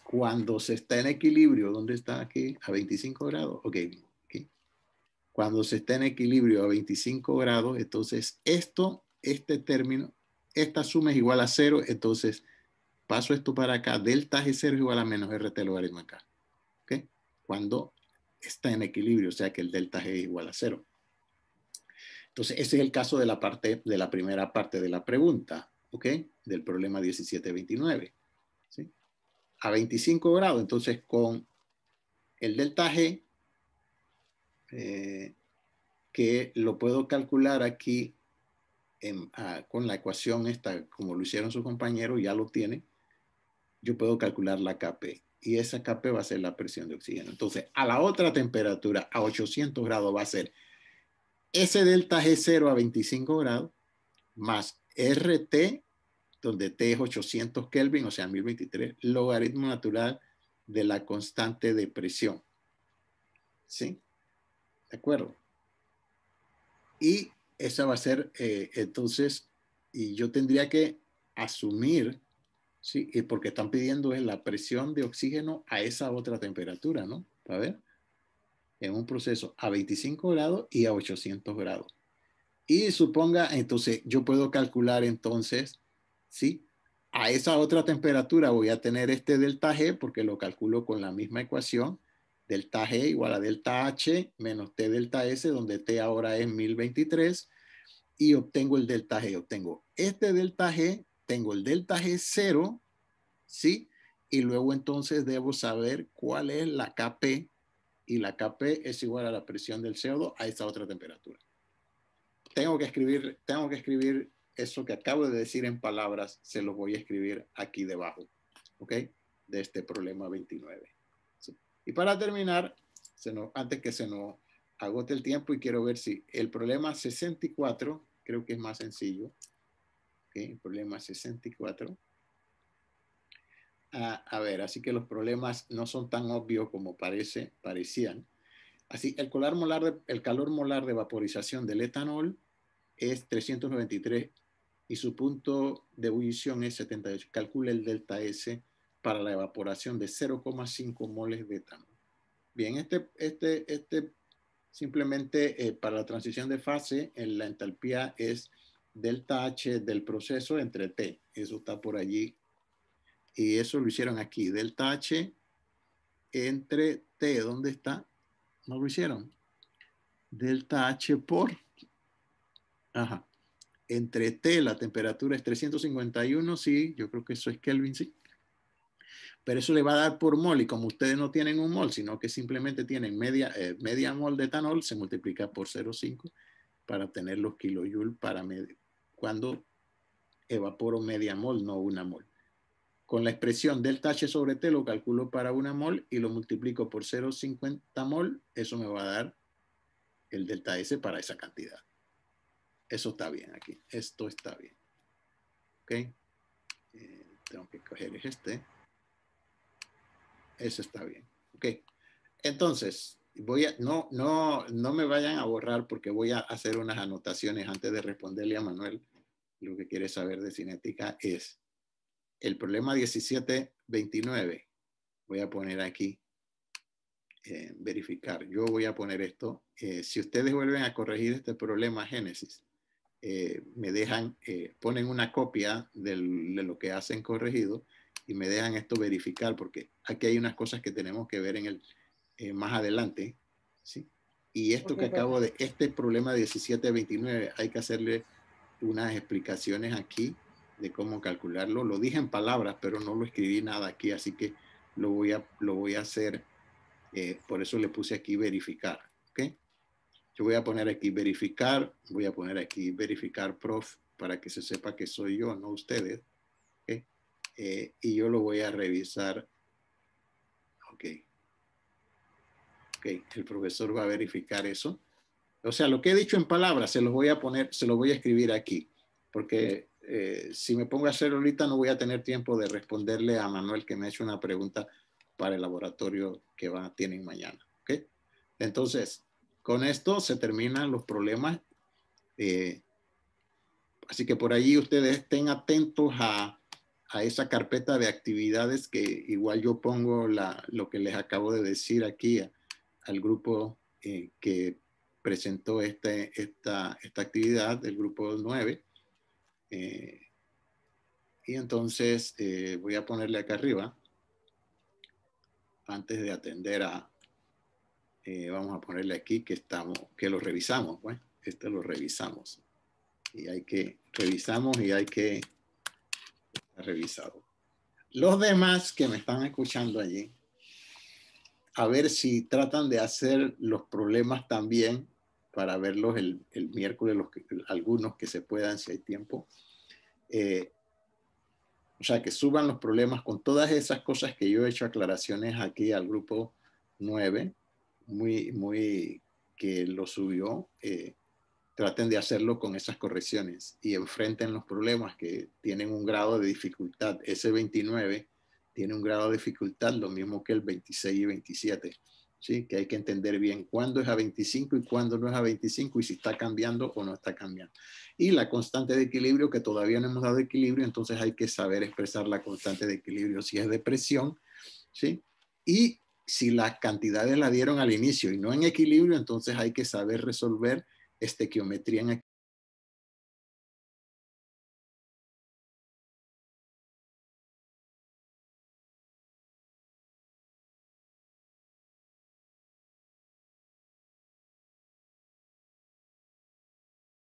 Cuando se está en equilibrio, ¿dónde está aquí? A 25 grados. Ok. Cuando se está en equilibrio a 25 grados, entonces este término, esta suma es igual a 0, entonces paso esto para acá, delta G0 es igual a menos RT logaritmo acá. ¿Ok? Cuando está en equilibrio, o sea que el delta G es igual a 0. Entonces, ese es el caso de la primera parte de la pregunta, ¿ok? Del problema 1729. ¿Sí? A 25 grados, entonces con el delta G, que lo puedo calcular aquí con la ecuación esta, como lo hicieron sus compañeros, ya lo tiene, yo puedo calcular la Kp. Y esa Kp va a ser la presión de oxígeno. Entonces, a la otra temperatura, a 800 grados, va a ser ese delta G0 a 25 grados, más RT, donde T es 800 Kelvin, o sea, 1023, logaritmo natural de la constante de presión. ¿Sí? ¿De acuerdo? Y esa va a ser, entonces, y yo tendría que asumir, ¿sí? Y porque están pidiendo es la presión de oxígeno a esa otra temperatura, ¿no? A ver, en un proceso a 25 grados y a 800 grados. Y suponga, entonces, yo puedo calcular entonces, ¿sí? A esa otra temperatura voy a tener este delta G porque lo calculo con la misma ecuación. Delta G igual a delta H menos T delta S, donde T ahora es 1023, y obtengo el delta G. Obtengo este delta G, tengo el delta G0, ¿sí? Y luego entonces debo saber cuál es la Kp, y la Kp es igual a la presión del CO2 a esa otra temperatura. Tengo que escribir eso que acabo de decir en palabras, se los voy a escribir aquí debajo, ¿ok? De este problema 29. ¿Sí? Y para terminar, antes que se nos agote el tiempo, y quiero ver si el problema 64, creo que es más sencillo, ¿ok? El problema 64. A ver, así que los problemas no son tan obvios como parecían. Así, el calor molar de vaporización del etanol es 393 y su punto de ebullición es 78. Calcula el delta S para la evaporación de 0,5 moles de etanol. Bien, simplemente para la transición de fase, la entalpía es delta H del proceso entre T. Eso está por allí. Y eso lo hicieron aquí. Delta H entre T. ¿Dónde está? No lo hicieron. Delta H por... Ajá. Entre T, la temperatura es 351, sí, yo creo que eso es Kelvin, sí. Pero eso le va a dar por mol, y como ustedes no tienen un mol, sino que simplemente tienen media mol de etanol, se multiplica por 0,5 para obtener los kilojoules cuando evaporo media mol, no una mol. Con la expresión delta H sobre T lo calculo para una mol y lo multiplico por 0,50 mol, eso me va a dar el delta S para esa cantidad. Eso está bien aquí, esto está bien. ¿Ok? Tengo que coger este. Eso está bien. Ok. Entonces, no me vayan a borrar porque voy a hacer unas anotaciones antes de responderle a Manuel. Lo que quiere saber de cinética es el problema 1729. Voy a poner aquí, verificar. Yo voy a poner esto. Si ustedes vuelven a corregir este problema Génesis, me dejan, ponen una copia de lo que hacen corregido y me dejan esto verificar, porque aquí hay unas cosas que tenemos que ver en el más adelante, ¿sí? Y esto que acabo de, este problema 1729, hay que hacerle unas explicaciones aquí de cómo calcularlo. Lo dije en palabras, pero no lo escribí nada aquí, así que lo voy a hacer, por eso le puse aquí verificar, ¿ok? Yo voy a poner aquí verificar, voy a poner aquí verificar prof, para que se sepa que soy yo, no ustedes, ¿ok? Y yo lo voy a revisar, ok. Ok, el profesor va a verificar eso. O sea, lo que he dicho en palabras se los voy a poner, se los voy a escribir aquí, porque si me pongo a hacer ahorita no voy a tener tiempo de responderle a Manuel que me ha hecho una pregunta para el laboratorio que tienen mañana. ¿Ok? Entonces, con esto se terminan los problemas. Así que por allí ustedes estén atentos a esa carpeta de actividades que igual yo pongo lo que les acabo de decir aquí al grupo que presentó esta actividad del grupo 9. Y entonces voy a ponerle acá arriba, antes de atender vamos a ponerle aquí que lo revisamos. Bueno, este lo revisamos. Y revisamos y hay que estar revisado. Los demás que me están escuchando allí, a ver si tratan de hacer los problemas también para verlos el miércoles, algunos que se puedan, si hay tiempo. O sea, que suban los problemas con todas esas cosas que yo he hecho aclaraciones aquí al grupo 9, que lo subió. Traten de hacerlo con esas correcciones y enfrenten los problemas que tienen un grado de dificultad. Ese 29 tiene un grado de dificultad lo mismo que el 26 y 27. ¿Sí? Que hay que entender bien cuándo es a 25 y cuándo no es a 25 y si está cambiando o no está cambiando. Y la constante de equilibrio, que todavía no hemos dado equilibrio, entonces hay que saber expresar la constante de equilibrio si es de presión, ¿sí? Y si las cantidades la dieron al inicio y no en equilibrio, entonces hay que saber resolver estequiometría en equilibrio